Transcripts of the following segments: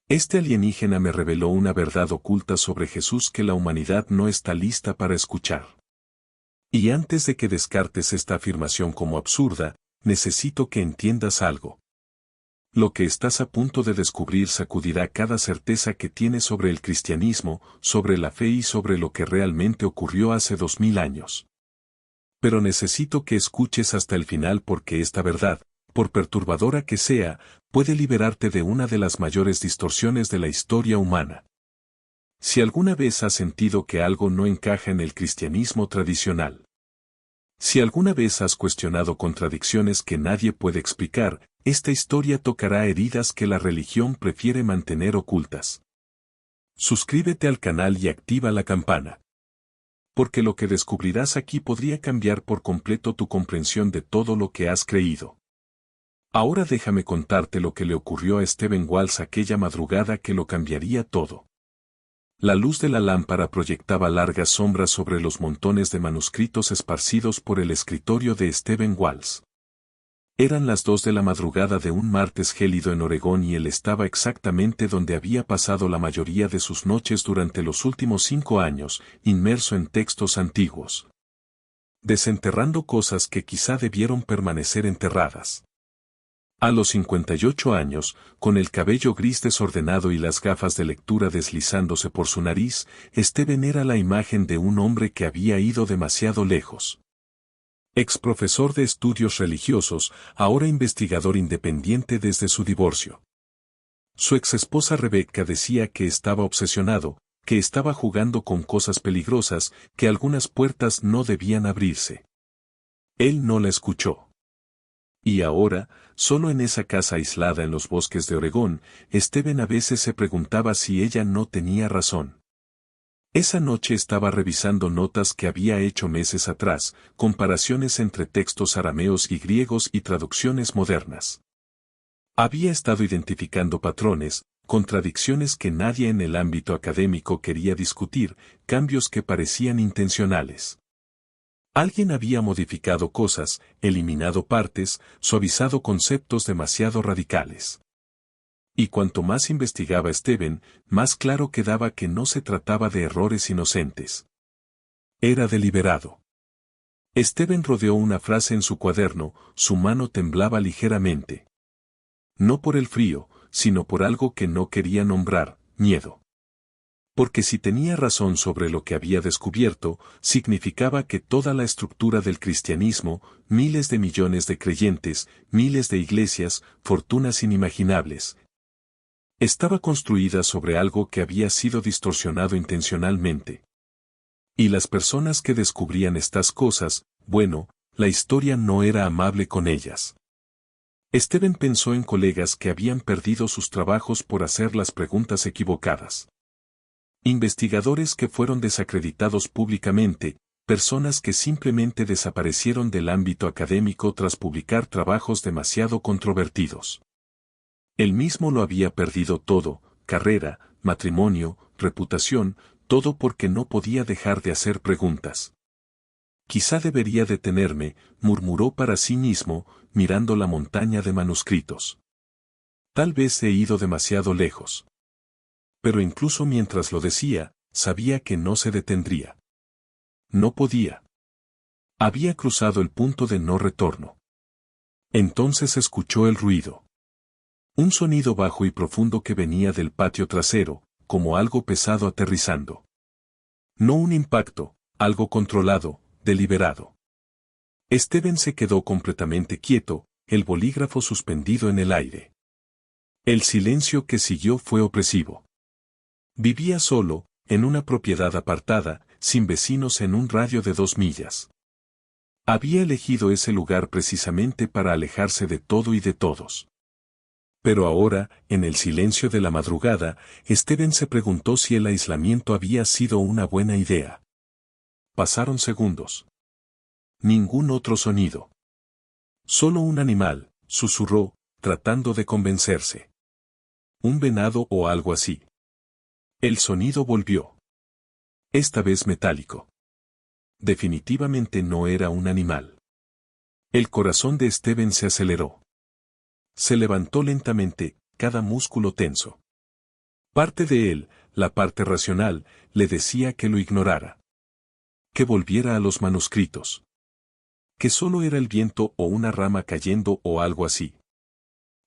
Este alienígena me reveló una verdad oculta sobre Jesús que la humanidad no está lista para escuchar. Y antes de que descartes esta afirmación como absurda, necesito que entiendas algo. Lo que estás a punto de descubrir sacudirá cada certeza que tienes sobre el cristianismo, sobre la fe y sobre lo que realmente ocurrió hace 2000 años. Pero necesito que escuches hasta el final porque esta verdad, por perturbadora que sea, puede liberarte de una de las mayores distorsiones de la historia humana. Si alguna vez has sentido que algo no encaja en el cristianismo tradicional, si alguna vez has cuestionado contradicciones que nadie puede explicar, esta historia tocará heridas que la religión prefiere mantener ocultas. Suscríbete al canal y activa la campana. Porque lo que descubrirás aquí podría cambiar por completo tu comprensión de todo lo que has creído. Ahora déjame contarte lo que le ocurrió a Stephen Walls aquella madrugada que lo cambiaría todo. La luz de la lámpara proyectaba largas sombras sobre los montones de manuscritos esparcidos por el escritorio de Stephen Walls. Eran las 2 de la madrugada de un martes gélido en Oregón y él estaba exactamente donde había pasado la mayoría de sus noches durante los últimos 5 años, inmerso en textos antiguos. Desenterrando cosas que quizá debieron permanecer enterradas. A los 58 años, con el cabello gris desordenado y las gafas de lectura deslizándose por su nariz, Stephen era la imagen de un hombre que había ido demasiado lejos. Ex profesor de estudios religiosos, ahora investigador independiente desde su divorcio. Su ex esposa Rebecca decía que estaba obsesionado, que estaba jugando con cosas peligrosas, que algunas puertas no debían abrirse. Él no la escuchó. Y ahora, solo en esa casa aislada en los bosques de Oregón, Stephen a veces se preguntaba si ella no tenía razón. Esa noche estaba revisando notas que había hecho meses atrás, comparaciones entre textos arameos y griegos y traducciones modernas. Había estado identificando patrones, contradicciones que nadie en el ámbito académico quería discutir, cambios que parecían intencionales. Alguien había modificado cosas, eliminado partes, suavizado conceptos demasiado radicales. Y cuanto más investigaba Stephen, más claro quedaba que no se trataba de errores inocentes. Era deliberado. Stephen rodeó una frase en su cuaderno, su mano temblaba ligeramente. No por el frío, sino por algo que no quería nombrar, miedo. Porque si tenía razón sobre lo que había descubierto, significaba que toda la estructura del cristianismo, miles de millones de creyentes, miles de iglesias, fortunas inimaginables, estaba construida sobre algo que había sido distorsionado intencionalmente. Y las personas que descubrían estas cosas, bueno, la historia no era amable con ellas. Stephen pensó en colegas que habían perdido sus trabajos por hacer las preguntas equivocadas. Investigadores que fueron desacreditados públicamente, personas que simplemente desaparecieron del ámbito académico tras publicar trabajos demasiado controvertidos. Él mismo lo había perdido todo, carrera, matrimonio, reputación, todo porque no podía dejar de hacer preguntas. Quizá debería detenerme, murmuró para sí mismo, mirando la montaña de manuscritos. Tal vez he ido demasiado lejos. Pero incluso mientras lo decía, sabía que no se detendría. No podía. Había cruzado el punto de no retorno. Entonces escuchó el ruido. Un sonido bajo y profundo que venía del patio trasero, como algo pesado aterrizando. No un impacto, algo controlado, deliberado. Stephen se quedó completamente quieto, el bolígrafo suspendido en el aire. El silencio que siguió fue opresivo. Vivía solo, en una propiedad apartada, sin vecinos en un radio de 2 millas. Había elegido ese lugar precisamente para alejarse de todo y de todos. Pero ahora, en el silencio de la madrugada, Stephen se preguntó si el aislamiento había sido una buena idea. Pasaron segundos. Ningún otro sonido. Solo un animal, susurró, tratando de convencerse. Un venado o algo así. El sonido volvió. Esta vez metálico. Definitivamente no era un animal. El corazón de Stephen se aceleró. Se levantó lentamente, cada músculo tenso. Parte de él, la parte racional, le decía que lo ignorara. Que volviera a los manuscritos. Que solo era el viento o una rama cayendo o algo así.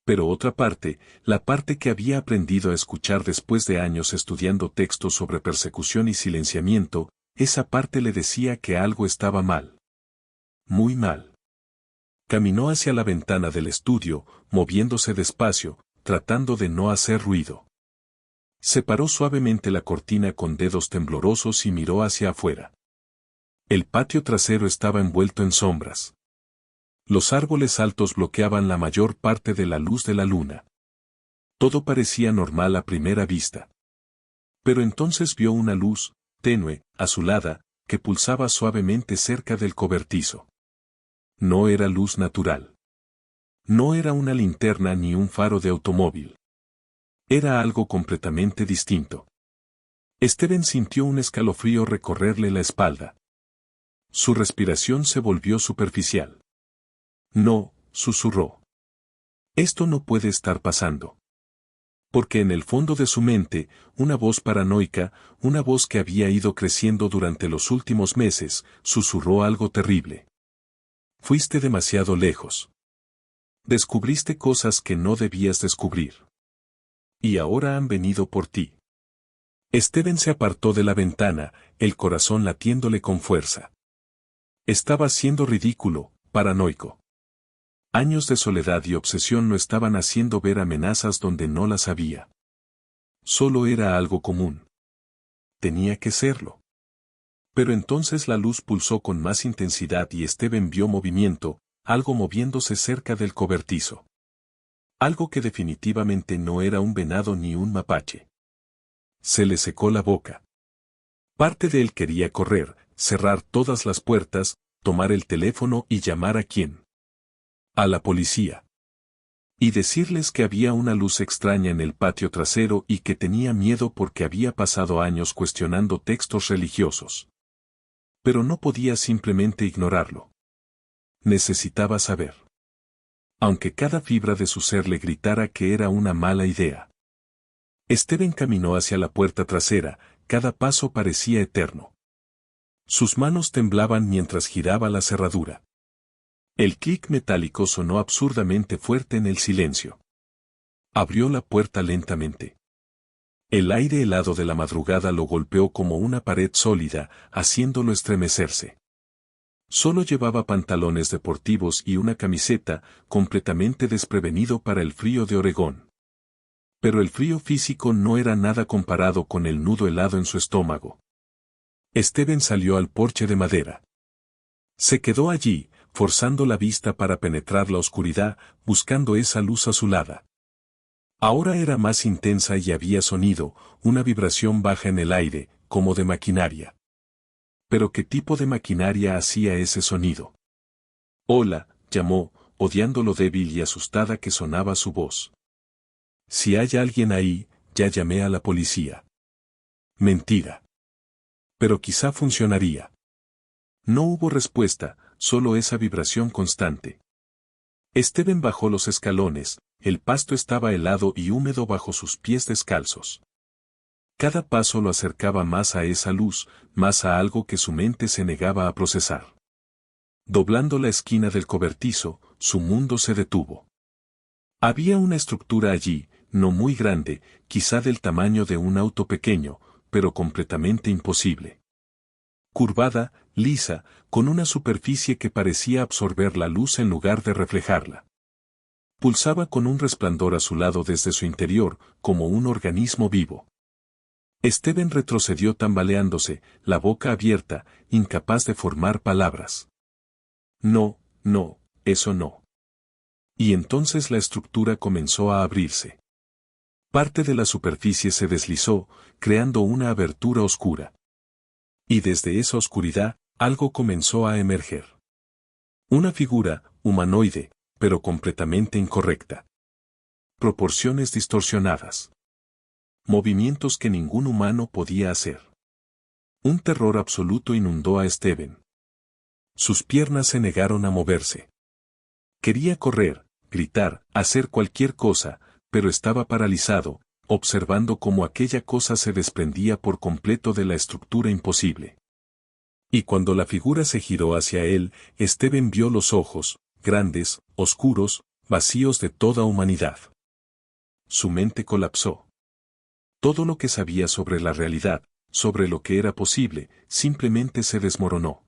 Pero otra parte, la parte que había aprendido a escuchar después de años estudiando textos sobre persecución y silenciamiento, esa parte le decía que algo estaba mal. Muy mal. Caminó hacia la ventana del estudio, moviéndose despacio, tratando de no hacer ruido. Separó suavemente la cortina con dedos temblorosos y miró hacia afuera. El patio trasero estaba envuelto en sombras. Los árboles altos bloqueaban la mayor parte de la luz de la luna. Todo parecía normal a primera vista. Pero entonces vio una luz, tenue, azulada, que pulsaba suavemente cerca del cobertizo. No era luz natural. No era una linterna ni un faro de automóvil. Era algo completamente distinto. Steven sintió un escalofrío recorrerle la espalda. Su respiración se volvió superficial. No, susurró. Esto no puede estar pasando. Porque en el fondo de su mente, una voz paranoica, una voz que había ido creciendo durante los últimos meses, susurró algo terrible. Fuiste demasiado lejos. Descubriste cosas que no debías descubrir. Y ahora han venido por ti. Steven se apartó de la ventana, el corazón latiéndole con fuerza. Estaba siendo ridículo, paranoico. Años de soledad y obsesión no estaban haciendo ver amenazas donde no las había. Solo era algo común. Tenía que serlo. Pero entonces la luz pulsó con más intensidad y Steven vio movimiento, algo moviéndose cerca del cobertizo. Algo que definitivamente no era un venado ni un mapache. Se le secó la boca. Parte de él quería correr, cerrar todas las puertas, tomar el teléfono y llamar a quién. A la policía. Y decirles que había una luz extraña en el patio trasero y que tenía miedo porque había pasado años cuestionando textos religiosos. Pero no podía simplemente ignorarlo. Necesitaba saber. Aunque cada fibra de su ser le gritara que era una mala idea. Steven caminó hacia la puerta trasera, cada paso parecía eterno. Sus manos temblaban mientras giraba la cerradura. El clic metálico sonó absurdamente fuerte en el silencio. Abrió la puerta lentamente. El aire helado de la madrugada lo golpeó como una pared sólida, haciéndolo estremecerse. Solo llevaba pantalones deportivos y una camiseta, completamente desprevenido para el frío de Oregón. Pero el frío físico no era nada comparado con el nudo helado en su estómago. Steven salió al porche de madera. Se quedó allí, forzando la vista para penetrar la oscuridad, buscando esa luz azulada. Ahora era más intensa y había sonido, una vibración baja en el aire, como de maquinaria. ¿Pero qué tipo de maquinaria hacía ese sonido? Hola, llamó, odiando lo débil y asustada que sonaba su voz. Si hay alguien ahí, ya llamé a la policía. Mentira. Pero quizá funcionaría. No hubo respuesta, solo esa vibración constante. Steven bajó los escalones, el pasto estaba helado y húmedo bajo sus pies descalzos. Cada paso lo acercaba más a esa luz, más a algo que su mente se negaba a procesar. Doblando la esquina del cobertizo, su mundo se detuvo. Había una estructura allí, no muy grande, quizá del tamaño de un auto pequeño, pero completamente imposible. Curvada, lisa, con una superficie que parecía absorber la luz en lugar de reflejarla. Pulsaba con un resplandor azulado desde su interior, como un organismo vivo. Steven retrocedió tambaleándose, la boca abierta, incapaz de formar palabras. No, no, eso no. Y entonces la estructura comenzó a abrirse. Parte de la superficie se deslizó, creando una abertura oscura. Y desde esa oscuridad, algo comenzó a emerger. Una figura, humanoide, pero completamente incorrecta. Proporciones distorsionadas. Movimientos que ningún humano podía hacer. Un terror absoluto inundó a Steven. Sus piernas se negaron a moverse. Quería correr, gritar, hacer cualquier cosa, pero estaba paralizado, observando cómo aquella cosa se desprendía por completo de la estructura imposible. Y cuando la figura se giró hacia él, Esteban vio los ojos, grandes, oscuros, vacíos de toda humanidad. Su mente colapsó. Todo lo que sabía sobre la realidad, sobre lo que era posible, simplemente se desmoronó.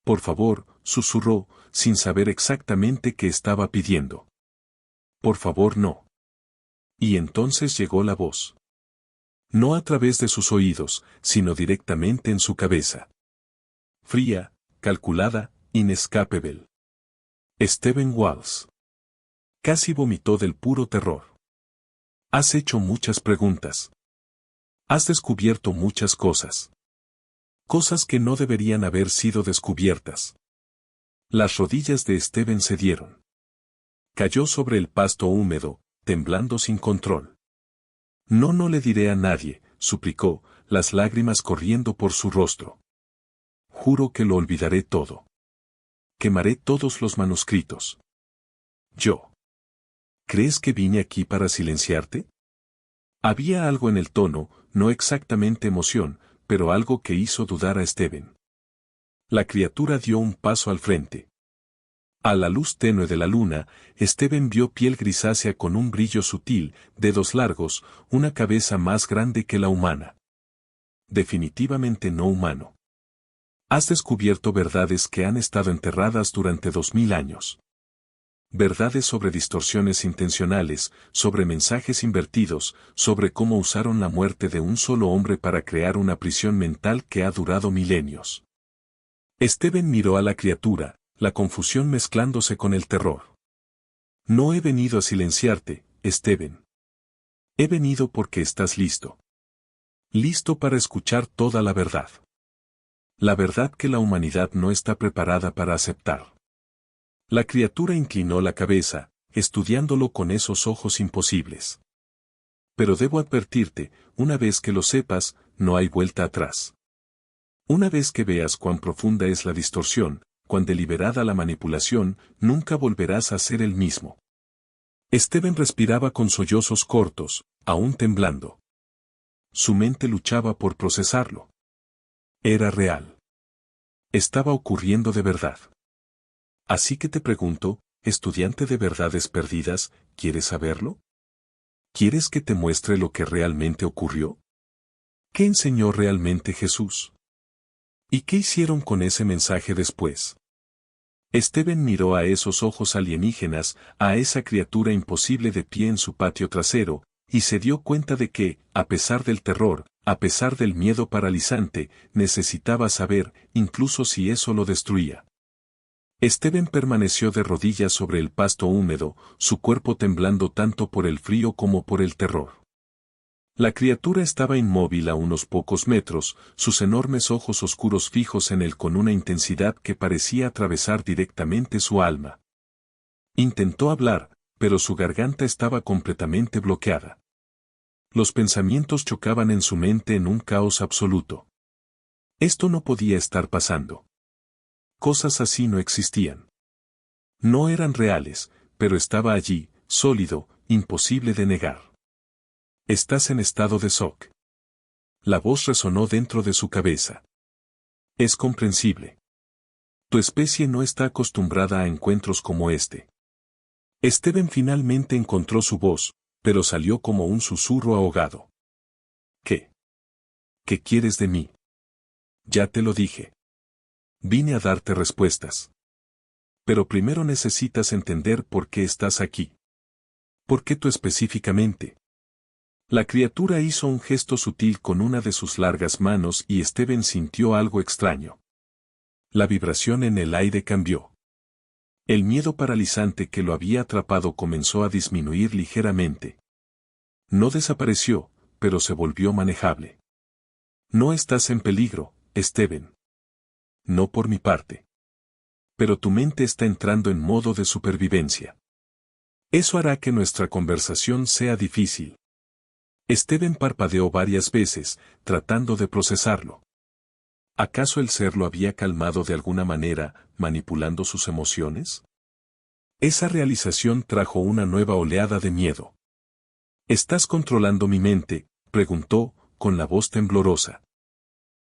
Por favor, susurró, sin saber exactamente qué estaba pidiendo. Por favor, no. Y entonces llegó la voz. No a través de sus oídos, sino directamente en su cabeza. Fría, calculada, inescapable. Stephen Walls. Casi vomitó del puro terror. Has hecho muchas preguntas. Has descubierto muchas cosas. Cosas que no deberían haber sido descubiertas. Las rodillas de Stephen cedieron. Cayó sobre el pasto húmedo, temblando sin control. No le diré a nadie, suplicó, las lágrimas corriendo por su rostro. Juro que lo olvidaré todo. Quemaré todos los manuscritos. Yo. ¿Crees que vine aquí para silenciarte? Había algo en el tono, no exactamente emoción, pero algo que hizo dudar a Stephen. La criatura dio un paso al frente. A la luz tenue de la luna, Stephen vio piel grisácea con un brillo sutil, dedos largos, una cabeza más grande que la humana. Definitivamente no humano. Has descubierto verdades que han estado enterradas durante 2000 años. Verdades sobre distorsiones intencionales, sobre mensajes invertidos, sobre cómo usaron la muerte de un solo hombre para crear una prisión mental que ha durado milenios. Stephen miró a la criatura, la confusión mezclándose con el terror. No he venido a silenciarte, Stephen. He venido porque estás listo. Listo para escuchar toda la verdad. La verdad que la humanidad no está preparada para aceptar. La criatura inclinó la cabeza, estudiándolo con esos ojos imposibles. Pero debo advertirte, una vez que lo sepas, no hay vuelta atrás. Una vez que veas cuán profunda es la distorsión, cuán deliberada la manipulación, nunca volverás a ser el mismo. Stephen respiraba con sollozos cortos, aún temblando. Su mente luchaba por procesarlo. Era real. Estaba ocurriendo de verdad. Así que te pregunto, estudiante de verdades perdidas, ¿quieres saberlo? ¿Quieres que te muestre lo que realmente ocurrió? ¿Qué enseñó realmente Jesús? ¿Y qué hicieron con ese mensaje después? Stephen miró a esos ojos alienígenas, a esa criatura imposible de pie en su patio trasero, y se dio cuenta de que, a pesar del terror, a pesar del miedo paralizante, necesitaba saber, incluso si eso lo destruía. Stephen permaneció de rodillas sobre el pasto húmedo, su cuerpo temblando tanto por el frío como por el terror. La criatura estaba inmóvil a unos pocos metros, sus enormes ojos oscuros fijos en él con una intensidad que parecía atravesar directamente su alma. Intentó hablar, pero su garganta estaba completamente bloqueada. Los pensamientos chocaban en su mente en un caos absoluto. Esto no podía estar pasando. Cosas así no existían. No eran reales, pero estaba allí, sólido, imposible de negar. Estás en estado de shock. La voz resonó dentro de su cabeza. Es comprensible. Tu especie no está acostumbrada a encuentros como este. Stephen finalmente encontró su voz, pero salió como un susurro ahogado. ¿Qué? ¿Qué quieres de mí? Ya te lo dije. Vine a darte respuestas. Pero primero necesitas entender por qué estás aquí. ¿Por qué tú específicamente? La criatura hizo un gesto sutil con una de sus largas manos y Stephen sintió algo extraño. La vibración en el aire cambió. El miedo paralizante que lo había atrapado comenzó a disminuir ligeramente. No desapareció, pero se volvió manejable. No estás en peligro, Stephen. No por mi parte. Pero tu mente está entrando en modo de supervivencia. Eso hará que nuestra conversación sea difícil. Stephen parpadeó varias veces, tratando de procesarlo. ¿Acaso el ser lo había calmado de alguna manera, manipulando sus emociones? Esa realización trajo una nueva oleada de miedo. ¿Estás controlando mi mente?, preguntó, con la voz temblorosa.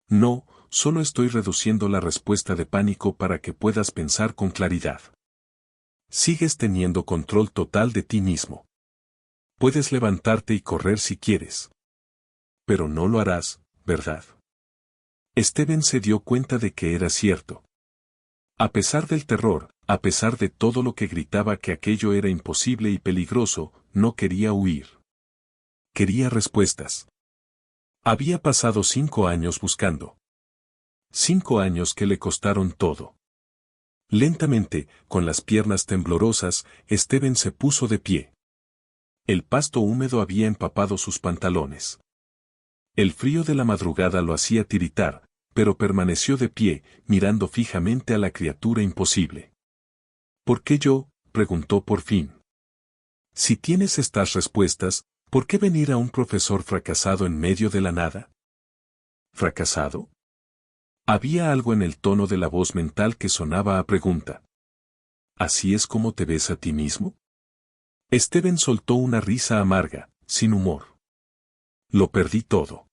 No, solo estoy reduciendo la respuesta de pánico para que puedas pensar con claridad. Sigues teniendo control total de ti mismo. Puedes levantarte y correr si quieres. Pero no lo harás, ¿verdad? Steven se dio cuenta de que era cierto. A pesar del terror, a pesar de todo lo que gritaba que aquello era imposible y peligroso, no quería huir. Quería respuestas. Había pasado 5 años buscando. 5 años que le costaron todo. Lentamente, con las piernas temblorosas, Steven se puso de pie. El pasto húmedo había empapado sus pantalones. El frío de la madrugada lo hacía tiritar, pero permaneció de pie, mirando fijamente a la criatura imposible. ¿Por qué yo?, preguntó por fin. Si tienes estas respuestas, ¿por qué venir a un profesor fracasado en medio de la nada? ¿Fracasado? Había algo en el tono de la voz mental que sonaba a pregunta. ¿Así es como te ves a ti mismo? Steven soltó una risa amarga, sin humor. Lo perdí todo.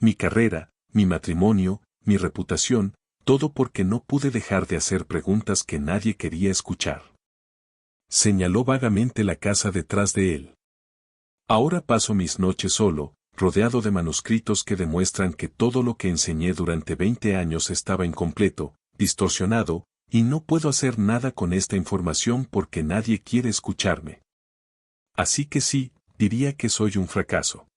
Mi carrera, mi matrimonio, mi reputación, todo porque no pude dejar de hacer preguntas que nadie quería escuchar. Señaló vagamente la casa detrás de él. Ahora paso mis noches solo, rodeado de manuscritos que demuestran que todo lo que enseñé durante 20 años estaba incompleto, distorsionado, y no puedo hacer nada con esta información porque nadie quiere escucharme. Así que sí, diría que soy un fracaso.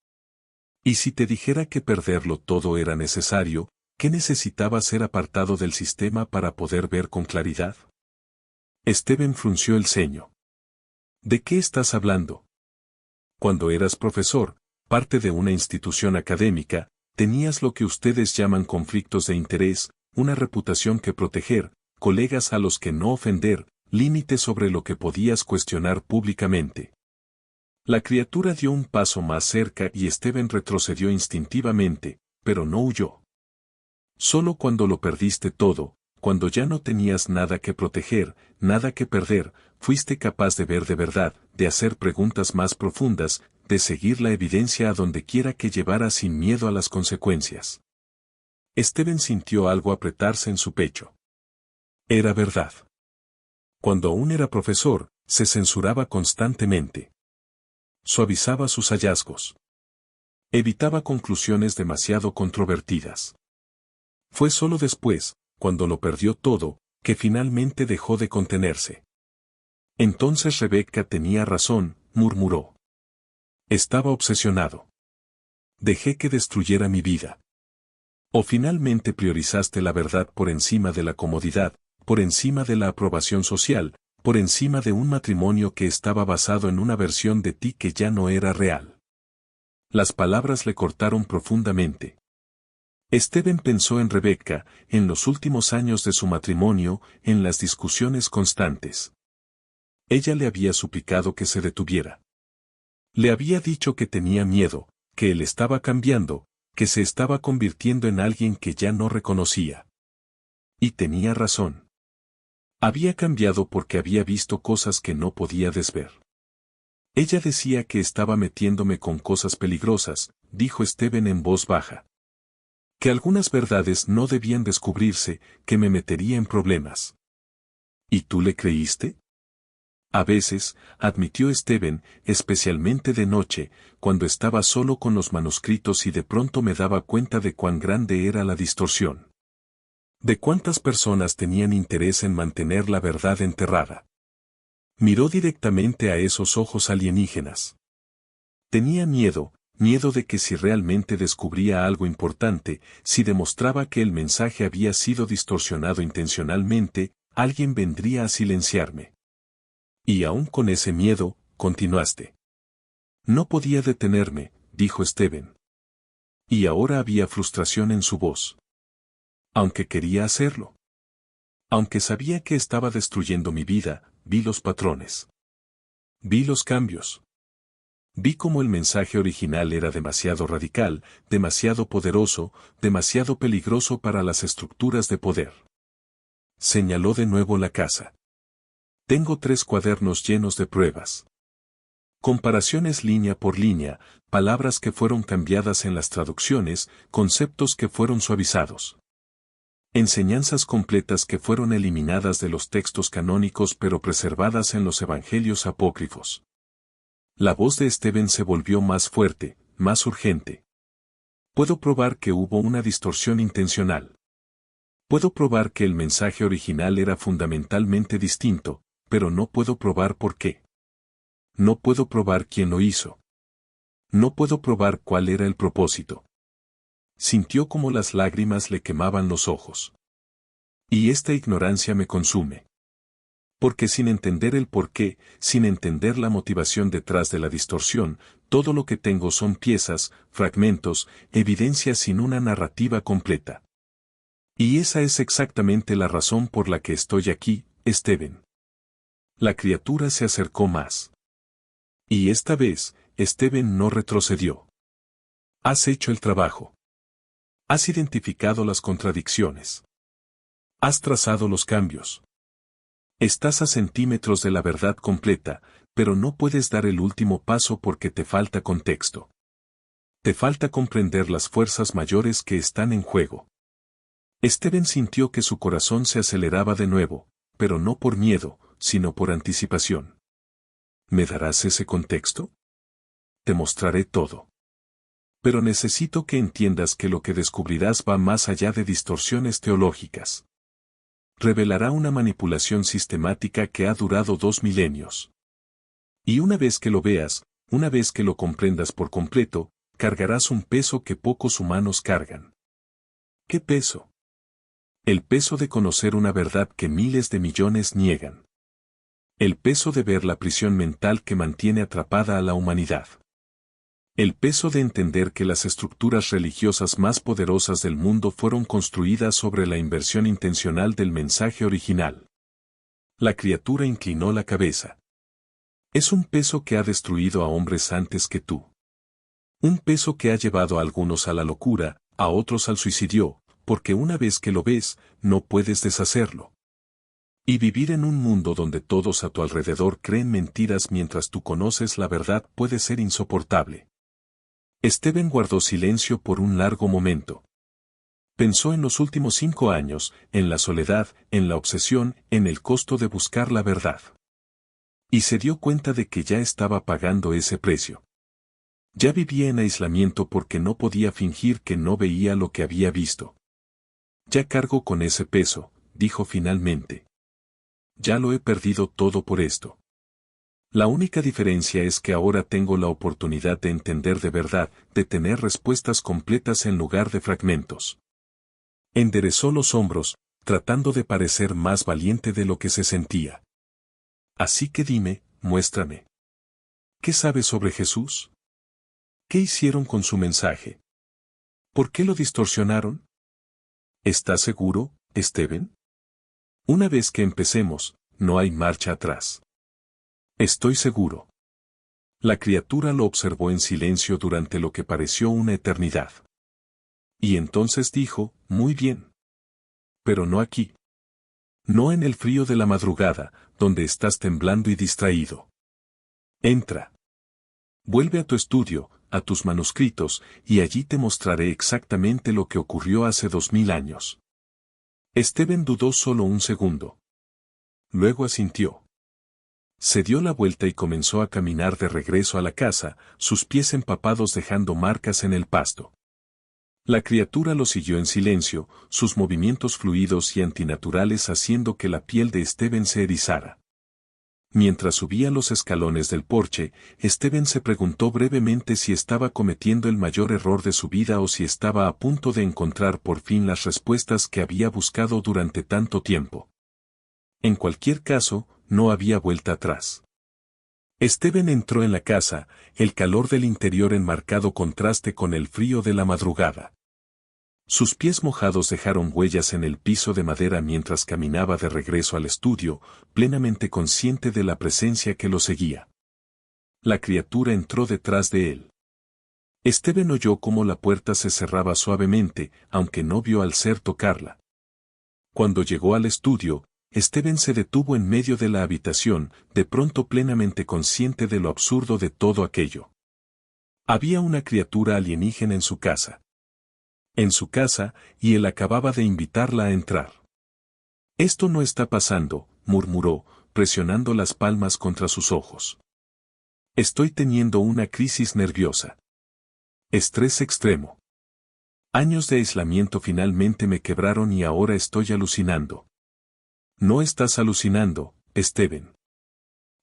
Y si te dijera que perderlo todo era necesario, ¿qué necesitaba ser apartado del sistema para poder ver con claridad? Steven frunció el ceño. ¿De qué estás hablando? Cuando eras profesor, parte de una institución académica, tenías lo que ustedes llaman conflictos de interés, una reputación que proteger, colegas a los que no ofender, límites sobre lo que podías cuestionar públicamente. La criatura dio un paso más cerca y Steven retrocedió instintivamente, pero no huyó. Solo cuando lo perdiste todo, cuando ya no tenías nada que proteger, nada que perder, fuiste capaz de ver de verdad, de hacer preguntas más profundas, de seguir la evidencia a donde quiera que llevara sin miedo a las consecuencias. Steven sintió algo apretarse en su pecho. Era verdad. Cuando aún era profesor, se censuraba constantemente. Suavizaba sus hallazgos. Evitaba conclusiones demasiado controvertidas. Fue solo después, cuando lo perdió todo, que finalmente dejó de contenerse. Entonces Rebecca tenía razón, murmuró. Estaba obsesionado. Dejé que destruyera mi vida. O finalmente priorizaste la verdad por encima de la comodidad, por encima de la aprobación social, por encima de un matrimonio que estaba basado en una versión de ti que ya no era real. Las palabras le cortaron profundamente. Steven pensó en Rebecca, en los últimos años de su matrimonio, en las discusiones constantes. Ella le había suplicado que se detuviera. Le había dicho que tenía miedo, que él estaba cambiando, que se estaba convirtiendo en alguien que ya no reconocía. Y tenía razón. Había cambiado porque había visto cosas que no podía desver. Ella decía que estaba metiéndome con cosas peligrosas, dijo Steven en voz baja. Que algunas verdades no debían descubrirse, que me metería en problemas. ¿Y tú le creíste? A veces, admitió Steven, especialmente de noche, cuando estaba solo con los manuscritos y de pronto me daba cuenta de cuán grande era la distorsión. De cuántas personas tenían interés en mantener la verdad enterrada. Miró directamente a esos ojos alienígenas. Tenía miedo, miedo de que si realmente descubría algo importante, si demostraba que el mensaje había sido distorsionado intencionalmente, alguien vendría a silenciarme. Y aún con ese miedo, continuaste. No podía detenerme, dijo Steven. Y ahora había frustración en su voz. Aunque quería hacerlo. Aunque sabía que estaba destruyendo mi vida, vi los patrones. Vi los cambios. Vi cómo el mensaje original era demasiado radical, demasiado poderoso, demasiado peligroso para las estructuras de poder. Señaló de nuevo la casa. Tengo 3 cuadernos llenos de pruebas. Comparaciones línea por línea, palabras que fueron cambiadas en las traducciones, conceptos que fueron suavizados. Enseñanzas completas que fueron eliminadas de los textos canónicos pero preservadas en los evangelios apócrifos. La voz de Esteban se volvió más fuerte, más urgente. Puedo probar que hubo una distorsión intencional. Puedo probar que el mensaje original era fundamentalmente distinto, pero no puedo probar por qué. No puedo probar quién lo hizo. No puedo probar cuál era el propósito. Sintió como las lágrimas le quemaban los ojos. Y esta ignorancia me consume. Porque sin entender el porqué, sin entender la motivación detrás de la distorsión, todo lo que tengo son piezas, fragmentos, evidencias sin una narrativa completa. Y esa es exactamente la razón por la que estoy aquí, Esteban. La criatura se acercó más. Y esta vez, Esteban no retrocedió. Has hecho el trabajo. Has identificado las contradicciones. Has trazado los cambios. Estás a centímetros de la verdad completa, pero no puedes dar el último paso porque te falta contexto. Te falta comprender las fuerzas mayores que están en juego. Esteban sintió que su corazón se aceleraba de nuevo, pero no por miedo, sino por anticipación. ¿Me darás ese contexto? Te mostraré todo. Pero necesito que entiendas que lo que descubrirás va más allá de distorsiones teológicas. Revelará una manipulación sistemática que ha durado 2 milenios. Y una vez que lo veas, una vez que lo comprendas por completo, cargarás un peso que pocos humanos cargan. ¿Qué peso? El peso de conocer una verdad que miles de millones niegan. El peso de ver la prisión mental que mantiene atrapada a la humanidad. El peso de entender que las estructuras religiosas más poderosas del mundo fueron construidas sobre la inversión intencional del mensaje original. La criatura inclinó la cabeza. Es un peso que ha destruido a hombres antes que tú. Un peso que ha llevado a algunos a la locura, a otros al suicidio, porque una vez que lo ves, no puedes deshacerlo. Y vivir en un mundo donde todos a tu alrededor creen mentiras mientras tú conoces la verdad puede ser insoportable. Esteban guardó silencio por un largo momento. Pensó en los últimos 5 años, en la soledad, en la obsesión, en el costo de buscar la verdad. Y se dio cuenta de que ya estaba pagando ese precio. Ya vivía en aislamiento porque no podía fingir que no veía lo que había visto. Ya cargo con ese peso, dijo finalmente. Ya lo he perdido todo por esto. La única diferencia es que ahora tengo la oportunidad de entender de verdad, de tener respuestas completas en lugar de fragmentos. Enderezó los hombros, tratando de parecer más valiente de lo que se sentía. Así que dime, muéstrame. ¿Qué sabes sobre Jesús? ¿Qué hicieron con su mensaje? ¿Por qué lo distorsionaron? ¿Estás seguro, Esteban? Una vez que empecemos, no hay marcha atrás. Estoy seguro. La criatura lo observó en silencio durante lo que pareció una eternidad. Y entonces dijo, muy bien. Pero no aquí. No en el frío de la madrugada, donde estás temblando y distraído. Entra. Vuelve a tu estudio, a tus manuscritos, y allí te mostraré exactamente lo que ocurrió hace 2000 años. Esteban dudó solo un segundo. Luego asintió. Se dio la vuelta y comenzó a caminar de regreso a la casa, sus pies empapados dejando marcas en el pasto. La criatura lo siguió en silencio, sus movimientos fluidos y antinaturales haciendo que la piel de Esteban se erizara. Mientras subía los escalones del porche, Esteban se preguntó brevemente si estaba cometiendo el mayor error de su vida o si estaba a punto de encontrar por fin las respuestas que había buscado durante tanto tiempo. En cualquier caso, no había vuelta atrás. Esteban entró en la casa, el calor del interior en marcado contraste con el frío de la madrugada. Sus pies mojados dejaron huellas en el piso de madera mientras caminaba de regreso al estudio, plenamente consciente de la presencia que lo seguía. La criatura entró detrás de él. Esteban oyó cómo la puerta se cerraba suavemente, aunque no vio al ser tocarla. Cuando llegó al estudio, Esteban se detuvo en medio de la habitación, de pronto plenamente consciente de lo absurdo de todo aquello. Había una criatura alienígena en su casa. En su casa, y él acababa de invitarla a entrar. Esto no está pasando, murmuró, presionando las palmas contra sus ojos. Estoy teniendo una crisis nerviosa. Estrés extremo. Años de aislamiento finalmente me quebraron y ahora estoy alucinando. No estás alucinando, Esteban.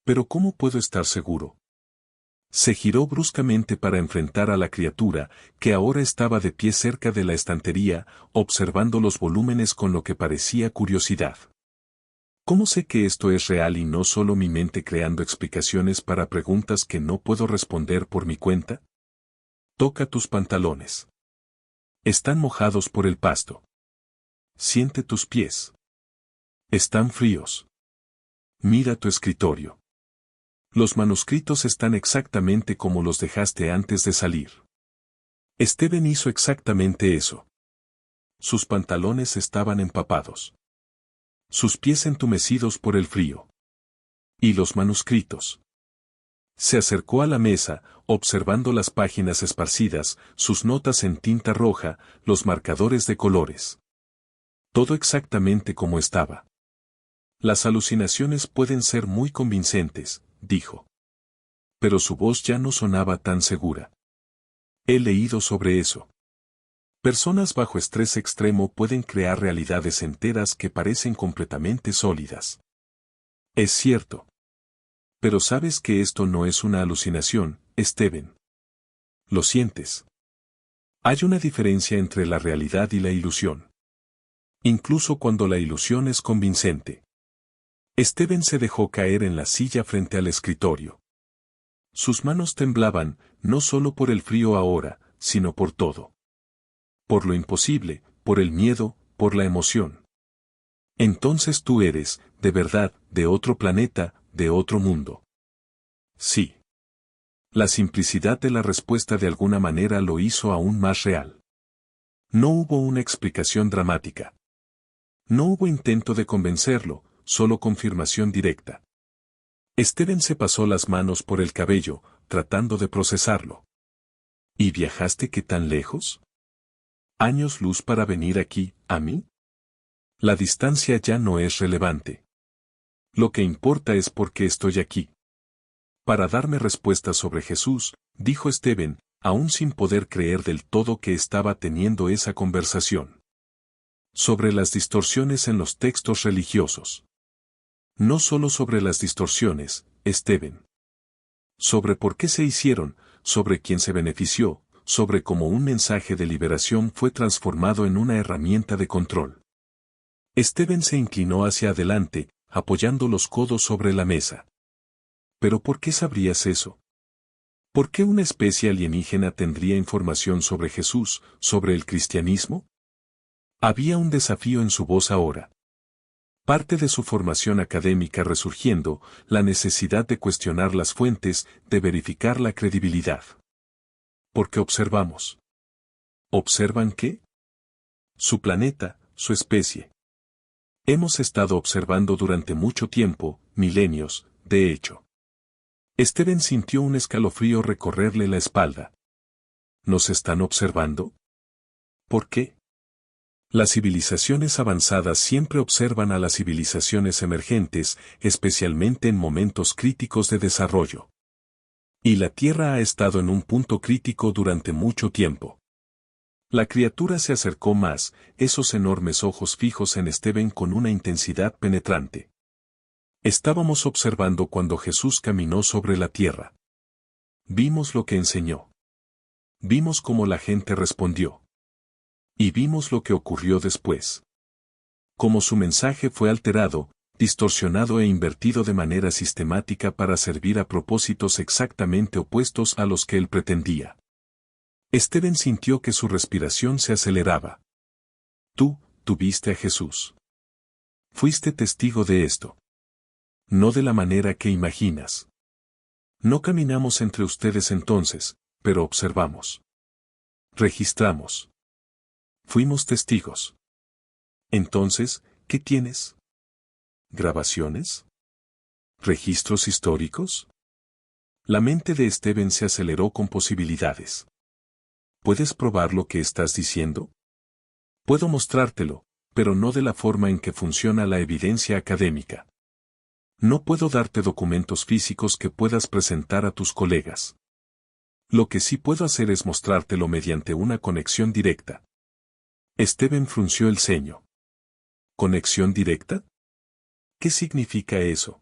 Pero ¿cómo puedo estar seguro? Se giró bruscamente para enfrentar a la criatura, que ahora estaba de pie cerca de la estantería, observando los volúmenes con lo que parecía curiosidad. ¿Cómo sé que esto es real y no solo mi mente creando explicaciones para preguntas que no puedo responder por mi cuenta? Toca tus pantalones. Están mojados por el pasto. Siente tus pies. Están fríos. Mira tu escritorio. Los manuscritos están exactamente como los dejaste antes de salir. Esteban hizo exactamente eso. Sus pantalones estaban empapados. Sus pies entumecidos por el frío. ¿Y los manuscritos? Se acercó a la mesa, observando las páginas esparcidas, sus notas en tinta roja, los marcadores de colores. Todo exactamente como estaba. Las alucinaciones pueden ser muy convincentes, dijo. Pero su voz ya no sonaba tan segura. He leído sobre eso. Personas bajo estrés extremo pueden crear realidades enteras que parecen completamente sólidas. Es cierto. Pero sabes que esto no es una alucinación, Esteban. Lo sientes. Hay una diferencia entre la realidad y la ilusión. Incluso cuando la ilusión es convincente. Esteban se dejó caer en la silla frente al escritorio. Sus manos temblaban, no solo por el frío ahora, sino por todo. Por lo imposible, por el miedo, por la emoción. Entonces tú eres, de verdad, de otro planeta, de otro mundo. Sí. La simplicidad de la respuesta de alguna manera lo hizo aún más real. No hubo una explicación dramática. No hubo intento de convencerlo, solo confirmación directa. Esteban se pasó las manos por el cabello, tratando de procesarlo. ¿Y viajaste qué tan lejos? ¿Años luz para venir aquí, a mí? La distancia ya no es relevante. Lo que importa es por qué estoy aquí. Para darme respuestas sobre Jesús, dijo Esteban, aún sin poder creer del todo que estaba teniendo esa conversación. Sobre las distorsiones en los textos religiosos. No solo sobre las distorsiones, Esteban. Sobre por qué se hicieron, sobre quién se benefició, sobre cómo un mensaje de liberación fue transformado en una herramienta de control. Esteban se inclinó hacia adelante, apoyando los codos sobre la mesa. ¿Pero por qué sabrías eso? ¿Por qué una especie alienígena tendría información sobre Jesús, sobre el cristianismo? Había un desafío en su voz ahora. Parte de su formación académica resurgiendo, la necesidad de cuestionar las fuentes, de verificar la credibilidad. ¿Por qué observamos? ¿Observan qué? Su planeta, su especie. Hemos estado observando durante mucho tiempo, milenios, de hecho. Esteban sintió un escalofrío recorrerle la espalda. ¿Nos están observando? ¿Por qué? Las civilizaciones avanzadas siempre observan a las civilizaciones emergentes, especialmente en momentos críticos de desarrollo. Y la Tierra ha estado en un punto crítico durante mucho tiempo. La criatura se acercó más, esos enormes ojos fijos en Esteban con una intensidad penetrante. Estábamos observando cuando Jesús caminó sobre la tierra. Vimos lo que enseñó. Vimos cómo la gente respondió. Y vimos lo que ocurrió después. Cómo su mensaje fue alterado, distorsionado e invertido de manera sistemática para servir a propósitos exactamente opuestos a los que él pretendía. Esteban sintió que su respiración se aceleraba. Tú viste a Jesús. Fuiste testigo de esto. No de la manera que imaginas. No caminamos entre ustedes entonces, pero observamos. Registramos. Fuimos testigos. Entonces, ¿qué tienes? ¿Grabaciones? ¿Registros históricos? La mente de Esteban se aceleró con posibilidades. ¿Puedes probar lo que estás diciendo? Puedo mostrártelo, pero no de la forma en que funciona la evidencia académica. No puedo darte documentos físicos que puedas presentar a tus colegas. Lo que sí puedo hacer es mostrártelo mediante una conexión directa. Esteban frunció el ceño. ¿Conexión directa? ¿Qué significa eso?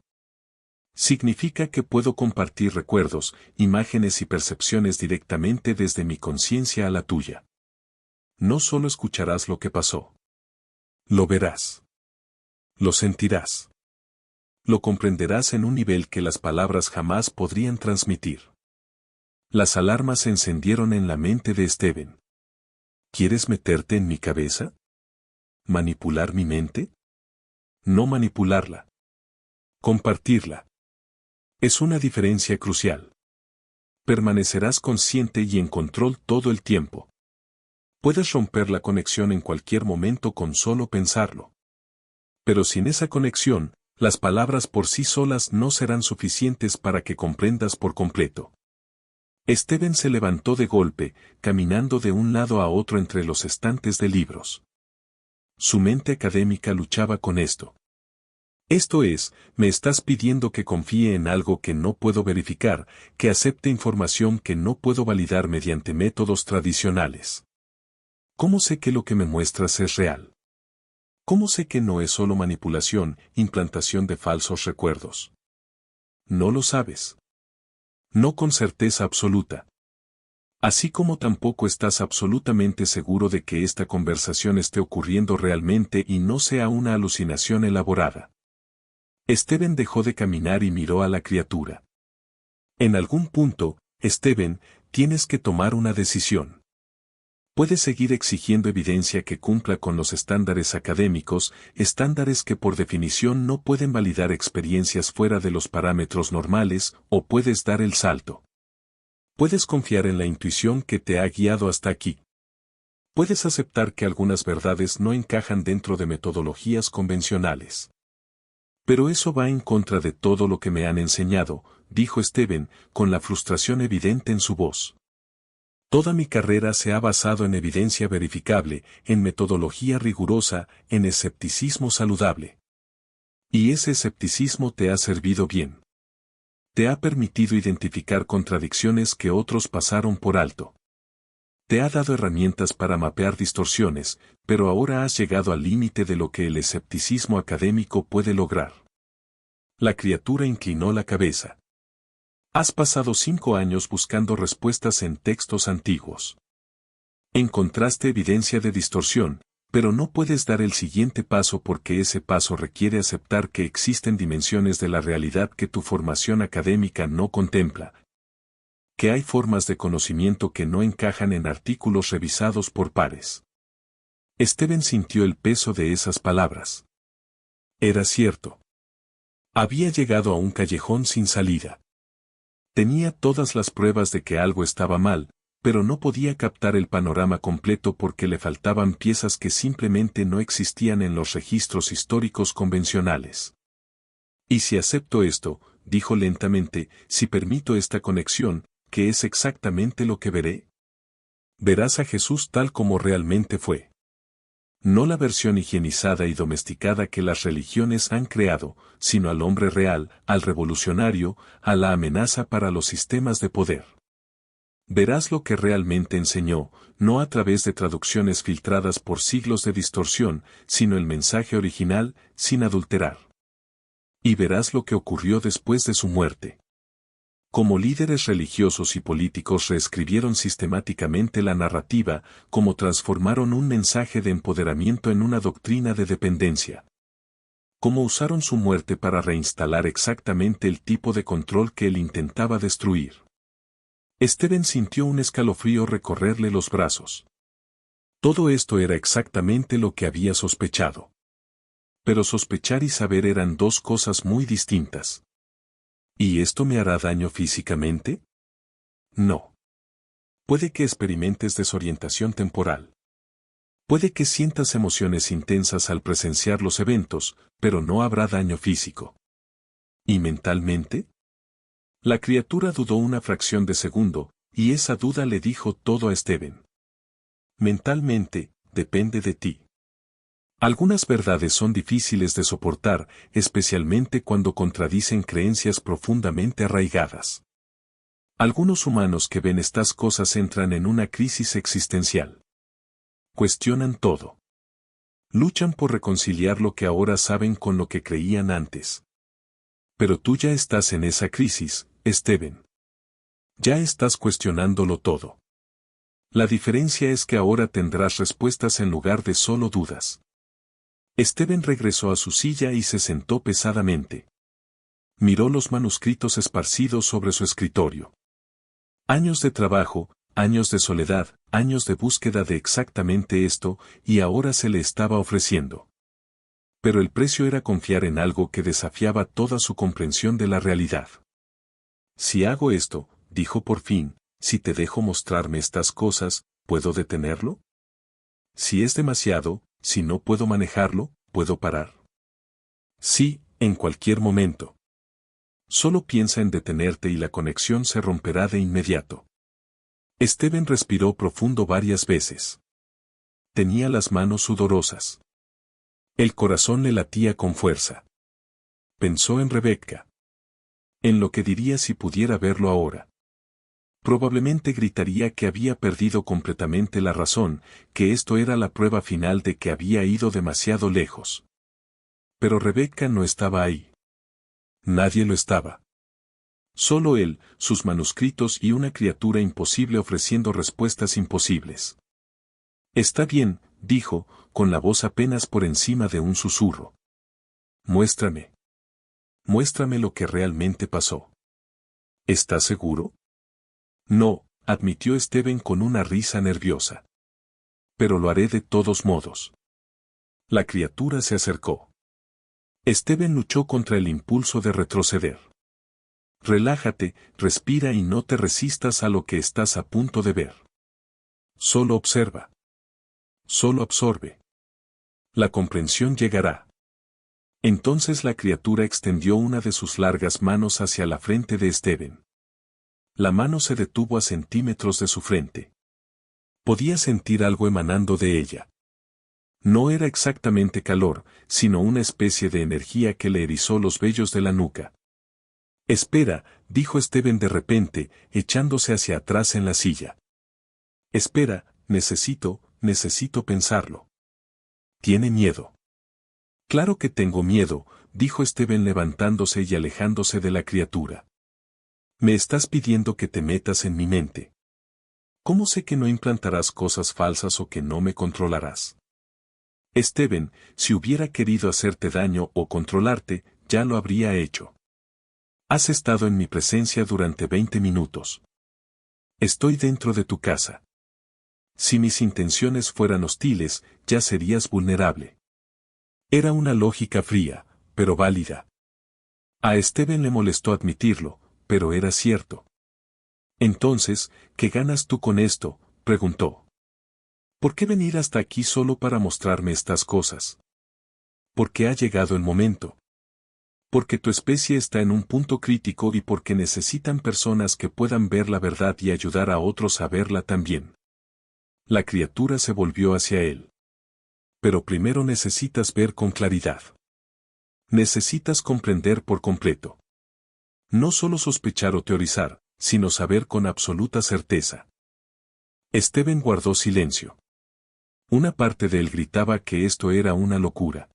Significa que puedo compartir recuerdos, imágenes y percepciones directamente desde mi conciencia a la tuya. No solo escucharás lo que pasó. Lo verás. Lo sentirás. Lo comprenderás en un nivel que las palabras jamás podrían transmitir. Las alarmas se encendieron en la mente de Esteban. ¿Quieres meterte en mi cabeza? ¿Manipular mi mente? No manipularla. Compartirla. Es una diferencia crucial. Permanecerás consciente y en control todo el tiempo. Puedes romper la conexión en cualquier momento con solo pensarlo. Pero sin esa conexión, las palabras por sí solas no serán suficientes para que comprendas por completo. Esteban se levantó de golpe, caminando de un lado a otro entre los estantes de libros. Su mente académica luchaba con esto. Esto es, me estás pidiendo que confíe en algo que no puedo verificar, que acepte información que no puedo validar mediante métodos tradicionales. ¿Cómo sé que lo que me muestras es real? ¿Cómo sé que no es solo manipulación, implantación de falsos recuerdos? No lo sabes. No con certeza absoluta. Así como tampoco estás absolutamente seguro de que esta conversación esté ocurriendo realmente y no sea una alucinación elaborada. Esteban dejó de caminar y miró a la criatura. En algún punto, Esteban, tienes que tomar una decisión. Puedes seguir exigiendo evidencia que cumpla con los estándares académicos, estándares que por definición no pueden validar experiencias fuera de los parámetros normales, o puedes dar el salto. Puedes confiar en la intuición que te ha guiado hasta aquí. Puedes aceptar que algunas verdades no encajan dentro de metodologías convencionales. Pero eso va en contra de todo lo que me han enseñado, dijo Esteban, con la frustración evidente en su voz. Toda mi carrera se ha basado en evidencia verificable, en metodología rigurosa, en escepticismo saludable. Y ese escepticismo te ha servido bien. Te ha permitido identificar contradicciones que otros pasaron por alto. Te ha dado herramientas para mapear distorsiones, pero ahora has llegado al límite de lo que el escepticismo académico puede lograr. La criatura inclinó la cabeza. Has pasado 5 años buscando respuestas en textos antiguos. Encontraste evidencia de distorsión, pero no puedes dar el siguiente paso porque ese paso requiere aceptar que existen dimensiones de la realidad que tu formación académica no contempla. Que hay formas de conocimiento que no encajan en artículos revisados por pares. Esteban sintió el peso de esas palabras. Era cierto. Había llegado a un callejón sin salida. Tenía todas las pruebas de que algo estaba mal, pero no podía captar el panorama completo porque le faltaban piezas que simplemente no existían en los registros históricos convencionales. Y si acepto esto, dijo lentamente, si permito esta conexión, ¿qué es exactamente lo que veré? Verás a Jesús tal como realmente fue. No la versión higienizada y domesticada que las religiones han creado, sino al hombre real, al revolucionario, a la amenaza para los sistemas de poder. Verás lo que realmente enseñó, no a través de traducciones filtradas por siglos de distorsión, sino el mensaje original, sin adulterar. Y verás lo que ocurrió después de su muerte. Como líderes religiosos y políticos reescribieron sistemáticamente la narrativa, como transformaron un mensaje de empoderamiento en una doctrina de dependencia. Como usaron su muerte para reinstalar exactamente el tipo de control que él intentaba destruir. Esteban sintió un escalofrío recorrerle los brazos. Todo esto era exactamente lo que había sospechado. Pero sospechar y saber eran dos cosas muy distintas. ¿Y esto me hará daño físicamente? No. Puede que experimentes desorientación temporal. Puede que sientas emociones intensas al presenciar los eventos, pero no habrá daño físico. ¿Y mentalmente? La criatura dudó una fracción de segundo, y esa duda le dijo todo a Steven. Mentalmente, depende de ti. Algunas verdades son difíciles de soportar, especialmente cuando contradicen creencias profundamente arraigadas. Algunos humanos que ven estas cosas entran en una crisis existencial. Cuestionan todo. Luchan por reconciliar lo que ahora saben con lo que creían antes. Pero tú ya estás en esa crisis, Steven. Ya estás cuestionándolo todo. La diferencia es que ahora tendrás respuestas en lugar de solo dudas. Steven regresó a su silla y se sentó pesadamente. Miró los manuscritos esparcidos sobre su escritorio. Años de trabajo, años de soledad, años de búsqueda de exactamente esto, y ahora se le estaba ofreciendo. Pero el precio era confiar en algo que desafiaba toda su comprensión de la realidad. Si hago esto, dijo por fin, si te dejo mostrarme estas cosas, ¿puedo detenerlo? Si es demasiado, si no puedo manejarlo, ¿puedo parar? Sí, en cualquier momento. Solo piensa en detenerte y la conexión se romperá de inmediato. Steven respiró profundo varias veces. Tenía las manos sudorosas. El corazón le latía con fuerza. Pensó en Rebecca. En lo que diría si pudiera verlo ahora. Probablemente gritaría que había perdido completamente la razón, que esto era la prueba final de que había ido demasiado lejos. Pero Rebecca no estaba ahí. Nadie lo estaba. Solo él, sus manuscritos y una criatura imposible ofreciendo respuestas imposibles. Está bien, dijo, con la voz apenas por encima de un susurro. Muéstrame. Muéstrame lo que realmente pasó. ¿Estás seguro? No, admitió Steven con una risa nerviosa. Pero lo haré de todos modos. La criatura se acercó. Steven luchó contra el impulso de retroceder. Relájate, respira y no te resistas a lo que estás a punto de ver. Solo observa. Solo absorbe. La comprensión llegará. Entonces la criatura extendió una de sus largas manos hacia la frente de Steven. La mano se detuvo a centímetros de su frente. Podía sentir algo emanando de ella. No era exactamente calor, sino una especie de energía que le erizó los vellos de la nuca. Espera, dijo Steven de repente, echándose hacia atrás en la silla. Espera, necesito pensarlo. ¿Tiene miedo? Claro que tengo miedo, dijo Steven levantándose y alejándose de la criatura. Me estás pidiendo que te metas en mi mente. ¿Cómo sé que no implantarás cosas falsas o que no me controlarás? Steven, si hubiera querido hacerte daño o controlarte, ya lo habría hecho. Has estado en mi presencia durante 20 minutos. Estoy dentro de tu casa. Si mis intenciones fueran hostiles, ya serías vulnerable. Era una lógica fría, pero válida. A Steven le molestó admitirlo, pero era cierto. Entonces, ¿qué ganas tú con esto?, preguntó. ¿Por qué venir hasta aquí solo para mostrarme estas cosas? Porque ha llegado el momento. Porque tu especie está en un punto crítico y porque necesitan personas que puedan ver la verdad y ayudar a otros a verla también. La criatura se volvió hacia él. Pero primero necesitas ver con claridad. Necesitas comprender por completo. No solo sospechar o teorizar, sino saber con absoluta certeza. Steven guardó silencio. Una parte de él gritaba que esto era una locura.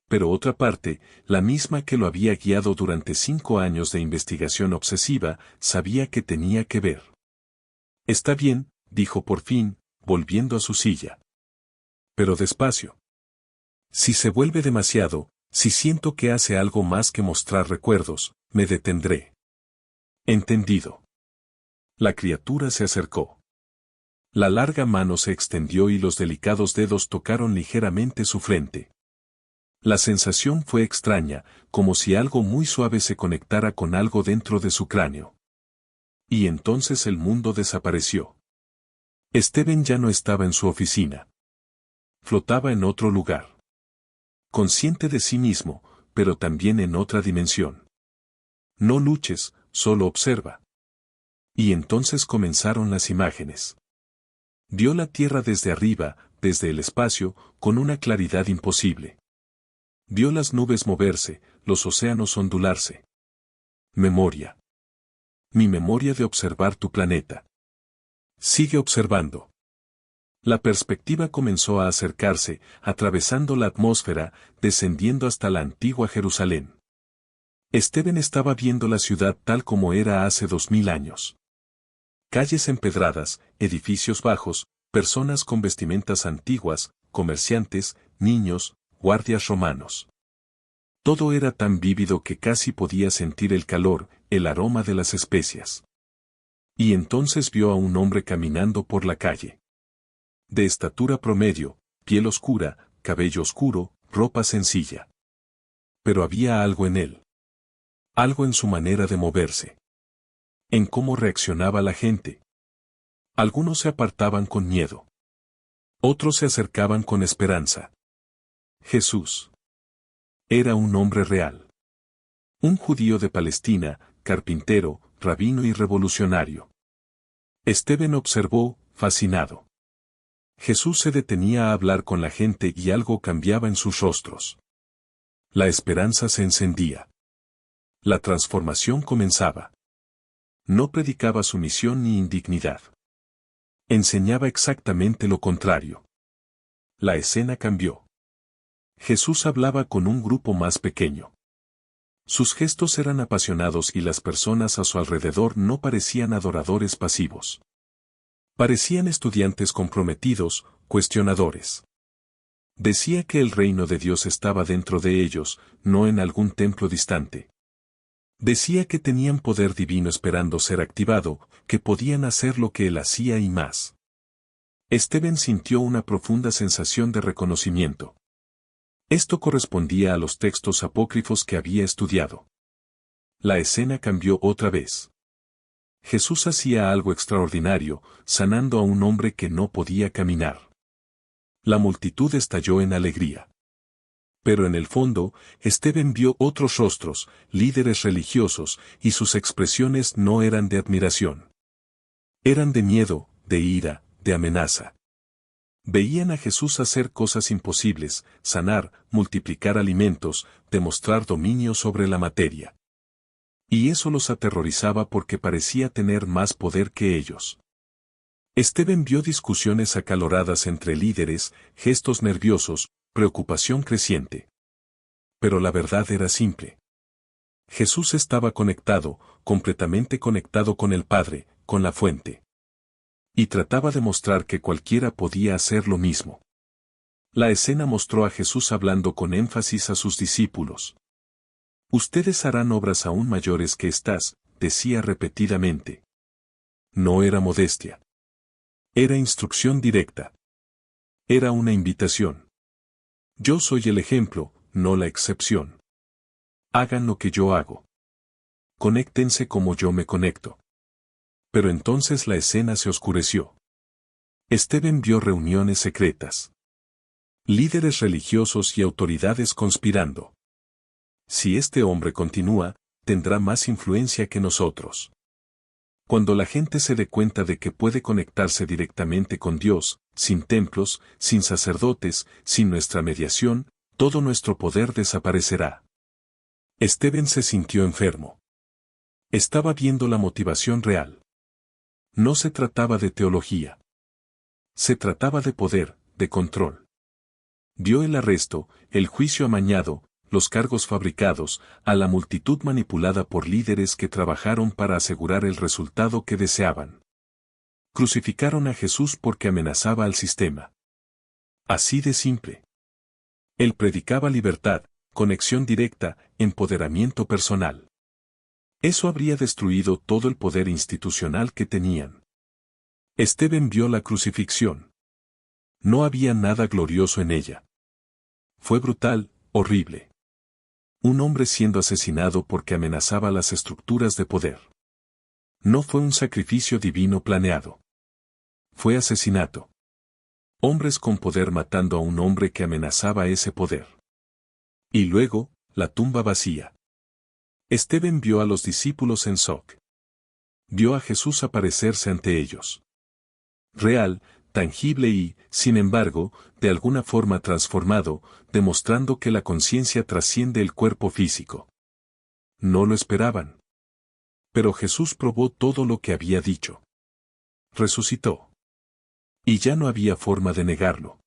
Pero otra parte, la misma que lo había guiado durante 5 años de investigación obsesiva, sabía que tenía que ver. Está bien, dijo por fin, volviendo a su silla. Pero despacio. Si se vuelve demasiado, si siento que hace algo más que mostrar recuerdos, me detendré. Entendido. La criatura se acercó. La larga mano se extendió y los delicados dedos tocaron ligeramente su frente. La sensación fue extraña, como si algo muy suave se conectara con algo dentro de su cráneo. Y entonces el mundo desapareció. Steven ya no estaba en su oficina. Flotaba en otro lugar. Consciente de sí mismo, pero también en otra dimensión. No luches, solo observa. Y entonces comenzaron las imágenes. Vio la Tierra desde arriba, desde el espacio, con una claridad imposible. Vio las nubes moverse, los océanos ondularse. Memoria. Mi memoria de observar tu planeta. Sigue observando. La perspectiva comenzó a acercarse, atravesando la atmósfera, descendiendo hasta la antigua Jerusalén. Esteban estaba viendo la ciudad tal como era hace 2000 años. Calles empedradas, edificios bajos, personas con vestimentas antiguas, comerciantes, niños, guardias romanos. Todo era tan vívido que casi podía sentir el calor, el aroma de las especias. Y entonces vio a un hombre caminando por la calle. De estatura promedio, piel oscura, cabello oscuro, ropa sencilla. Pero había algo en él. Algo en su manera de moverse. En cómo reaccionaba la gente. Algunos se apartaban con miedo. Otros se acercaban con esperanza. Jesús. Era un hombre real. Un judío de Palestina, carpintero, rabino y revolucionario. Esteban observó, fascinado. Jesús se detenía a hablar con la gente y algo cambiaba en sus rostros. La esperanza se encendía. La transformación comenzaba. No predicaba sumisión ni indignidad. Enseñaba exactamente lo contrario. La escena cambió. Jesús hablaba con un grupo más pequeño. Sus gestos eran apasionados y las personas a su alrededor no parecían adoradores pasivos. Parecían estudiantes comprometidos, cuestionadores. Decía que el reino de Dios estaba dentro de ellos, no en algún templo distante. Decía que tenían poder divino esperando ser activado, que podían hacer lo que él hacía y más. Esteban sintió una profunda sensación de reconocimiento. Esto correspondía a los textos apócrifos que había estudiado. La escena cambió otra vez. Jesús hacía algo extraordinario, sanando a un hombre que no podía caminar. La multitud estalló en alegría. Pero en el fondo, Esteban vio otros rostros, líderes religiosos, y sus expresiones no eran de admiración. Eran de miedo, de ira, de amenaza. Veían a Jesús hacer cosas imposibles, sanar, multiplicar alimentos, demostrar dominio sobre la materia. Y eso los aterrorizaba porque parecía tener más poder que ellos. Esteban vio discusiones acaloradas entre líderes, gestos nerviosos, preocupación creciente. Pero la verdad era simple. Jesús estaba conectado, completamente conectado con el Padre, con la fuente. Y trataba de mostrar que cualquiera podía hacer lo mismo. La escena mostró a Jesús hablando con énfasis a sus discípulos. Ustedes harán obras aún mayores que estas, decía repetidamente. No era modestia. Era instrucción directa. Era una invitación. Yo soy el ejemplo, no la excepción. Hagan lo que yo hago. Conéctense como yo me conecto. Pero entonces la escena se oscureció. Esteban vio reuniones secretas. Líderes religiosos y autoridades conspirando. Si este hombre continúa, tendrá más influencia que nosotros. Cuando la gente se dé cuenta de que puede conectarse directamente con Dios, sin templos, sin sacerdotes, sin nuestra mediación, todo nuestro poder desaparecerá. Esteban se sintió enfermo. Estaba viendo la motivación real. No se trataba de teología. Se trataba de poder, de control. Vio el arresto, el juicio amañado, los cargos fabricados, a la multitud manipulada por líderes que trabajaron para asegurar el resultado que deseaban. Crucificaron a Jesús porque amenazaba al sistema. Así de simple. Él predicaba libertad, conexión directa, empoderamiento personal. Eso habría destruido todo el poder institucional que tenían. Esteban vio la crucifixión. No había nada glorioso en ella. Fue brutal, horrible. Un hombre siendo asesinado porque amenazaba las estructuras de poder. No fue un sacrificio divino planeado. Fue asesinato. Hombres con poder matando a un hombre que amenazaba ese poder. Y luego, la tumba vacía. Esteban vio a los discípulos en Soc. Vio a Jesús aparecerse ante ellos. Real, tangible y, sin embargo, de alguna forma transformado, demostrando que la conciencia trasciende el cuerpo físico. No lo esperaban. Pero Jesús probó todo lo que había dicho. Resucitó. Y ya no había forma de negarlo.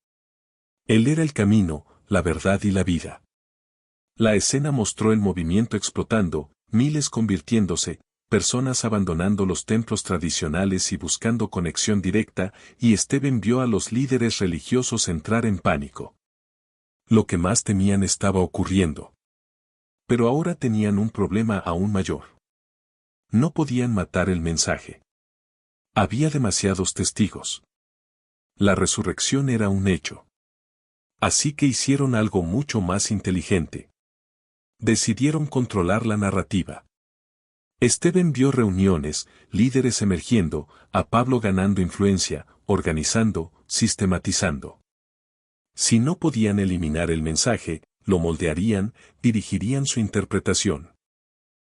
Él era el camino, la verdad y la vida. La escena mostró el movimiento explotando, miles convirtiéndose, personas abandonando los templos tradicionales y buscando conexión directa, y Esteban vio a los líderes religiosos entrar en pánico. Lo que más temían estaba ocurriendo. Pero ahora tenían un problema aún mayor. No podían matar el mensaje. Había demasiados testigos. La resurrección era un hecho. Así que hicieron algo mucho más inteligente. Decidieron controlar la narrativa. Esteban vio reuniones, líderes emergiendo, a Pablo ganando influencia, organizando, sistematizando. Si no podían eliminar el mensaje, lo moldearían, dirigirían su interpretación.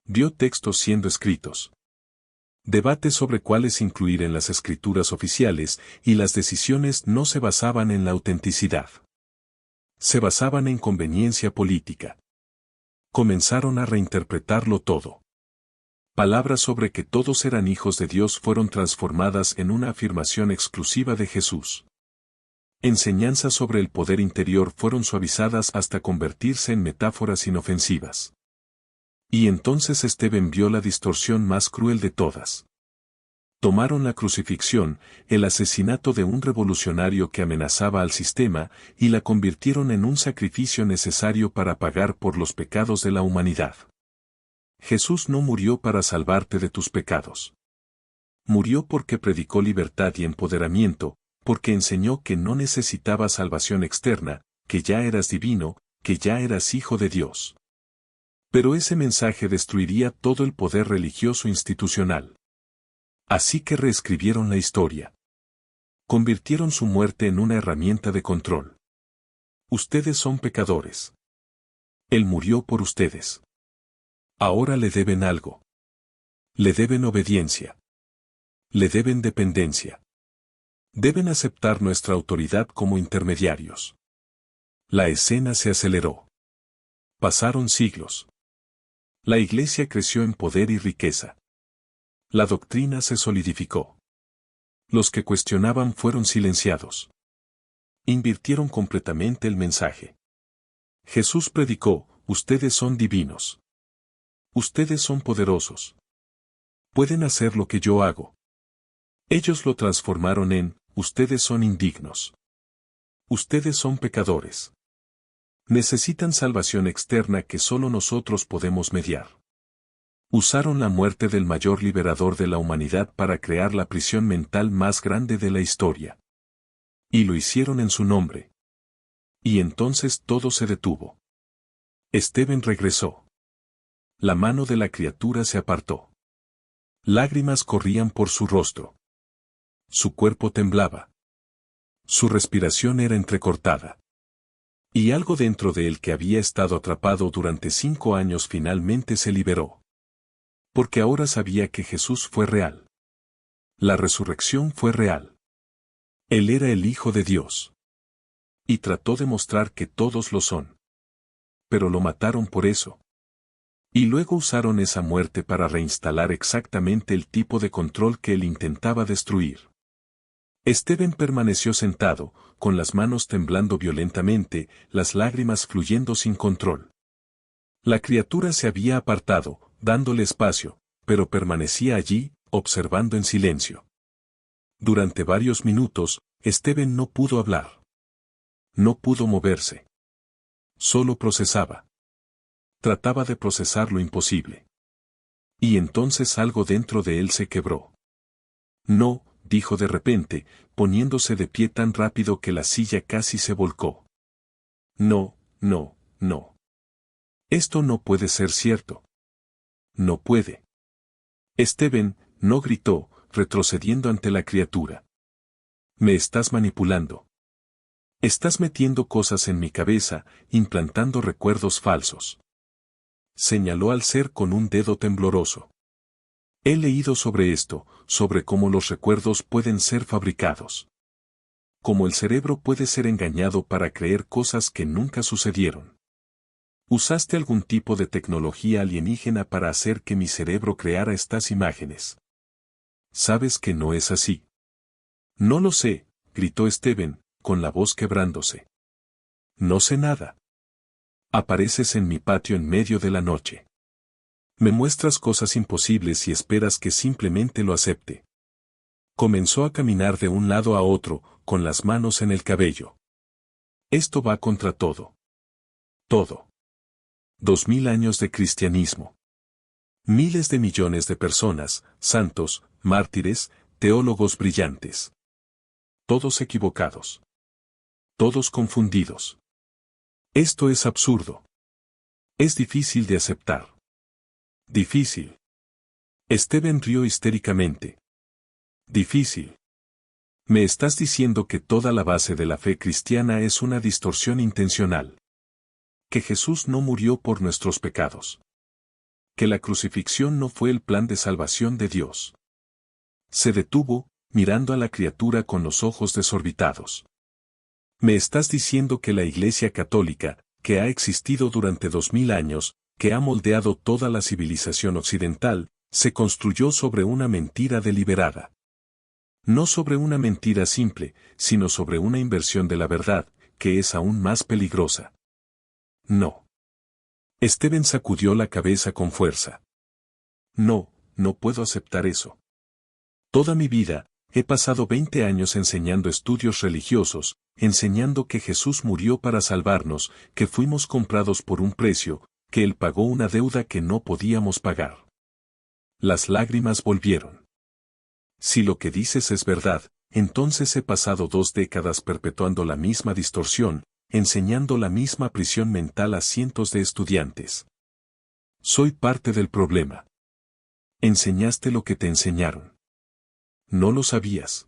Vio textos siendo escritos. Debates sobre cuáles incluir en las escrituras oficiales, y las decisiones no se basaban en la autenticidad. Se basaban en conveniencia política. Comenzaron a reinterpretarlo todo. Palabras sobre que todos eran hijos de Dios fueron transformadas en una afirmación exclusiva de Jesús. Enseñanzas sobre el poder interior fueron suavizadas hasta convertirse en metáforas inofensivas. Y entonces Esteban vio la distorsión más cruel de todas. Tomaron la crucifixión, el asesinato de un revolucionario que amenazaba al sistema, y la convirtieron en un sacrificio necesario para pagar por los pecados de la humanidad. Jesús no murió para salvarte de tus pecados. Murió porque predicó libertad y empoderamiento, porque enseñó que no necesitabas salvación externa, que ya eras divino, que ya eras hijo de Dios. Pero ese mensaje destruiría todo el poder religioso institucional. Así que reescribieron la historia. Convirtieron su muerte en una herramienta de control. Ustedes son pecadores. Él murió por ustedes. Ahora le deben algo. Le deben obediencia. Le deben dependencia. Deben aceptar nuestra autoridad como intermediarios. La escena se aceleró. Pasaron siglos. La iglesia creció en poder y riqueza. La doctrina se solidificó. Los que cuestionaban fueron silenciados. Invirtieron completamente el mensaje. Jesús predicó, ustedes son divinos. Ustedes son poderosos. Pueden hacer lo que yo hago. Ellos lo transformaron en, ustedes son indignos. Ustedes son pecadores. Necesitan salvación externa que solo nosotros podemos mediar. Usaron la muerte del mayor liberador de la humanidad para crear la prisión mental más grande de la historia. Y lo hicieron en su nombre. Y entonces todo se detuvo. Esteban regresó. La mano de la criatura se apartó. Lágrimas corrían por su rostro. Su cuerpo temblaba. Su respiración era entrecortada. Y algo dentro de él que había estado atrapado durante 5 años finalmente se liberó. Porque ahora sabía que Jesús fue real. La resurrección fue real. Él era el Hijo de Dios. Y trató de mostrar que todos lo son. Pero lo mataron por eso. Y luego usaron esa muerte para reinstalar exactamente el tipo de control que él intentaba destruir. Esteban permaneció sentado, con las manos temblando violentamente, las lágrimas fluyendo sin control. La criatura se había apartado, dándole espacio, pero permanecía allí, observando en silencio. Durante varios minutos, Esteban no pudo hablar. No pudo moverse. Solo procesaba. Trataba de procesar lo imposible. Y entonces algo dentro de él se quebró. No, dijo de repente, poniéndose de pie tan rápido que la silla casi se volcó. No, no, no. Esto no puede ser cierto. No puede. Esteban, no gritó, retrocediendo ante la criatura. Me estás manipulando. Estás metiendo cosas en mi cabeza, implantando recuerdos falsos. Señaló al ser con un dedo tembloroso. He leído sobre esto, sobre cómo los recuerdos pueden ser fabricados. Cómo el cerebro puede ser engañado para creer cosas que nunca sucedieron. ¿Usaste algún tipo de tecnología alienígena para hacer que mi cerebro creara estas imágenes? Sabes que no es así. No lo sé, gritó Steven, con la voz quebrándose. No sé nada. Apareces en mi patio en medio de la noche. Me muestras cosas imposibles y esperas que simplemente lo acepte. Comenzó a caminar de un lado a otro, con las manos en el cabello. Esto va contra todo. Todo. 2000 años de cristianismo. Miles de millones de personas, santos, mártires, teólogos brillantes. Todos equivocados. Todos confundidos. Esto es absurdo. Es difícil de aceptar. Difícil. Steven rió histéricamente. Difícil. Me estás diciendo que toda la base de la fe cristiana es una distorsión intencional. Que Jesús no murió por nuestros pecados. Que la crucifixión no fue el plan de salvación de Dios. Se detuvo, mirando a la criatura con los ojos desorbitados. Me estás diciendo que la Iglesia Católica, que ha existido durante 2000 años, que ha moldeado toda la civilización occidental, se construyó sobre una mentira deliberada. No sobre una mentira simple, sino sobre una inversión de la verdad, que es aún más peligrosa. No. Steven sacudió la cabeza con fuerza. No, no puedo aceptar eso. Toda mi vida, he pasado 20 años enseñando estudios religiosos, enseñando que Jesús murió para salvarnos, que fuimos comprados por un precio, que Él pagó una deuda que no podíamos pagar. Las lágrimas volvieron. Si lo que dices es verdad, entonces he pasado 2 décadas perpetuando la misma distorsión, enseñando la misma prisión mental a cientos de estudiantes. Soy parte del problema. Enseñaste lo que te enseñaron. No lo sabías.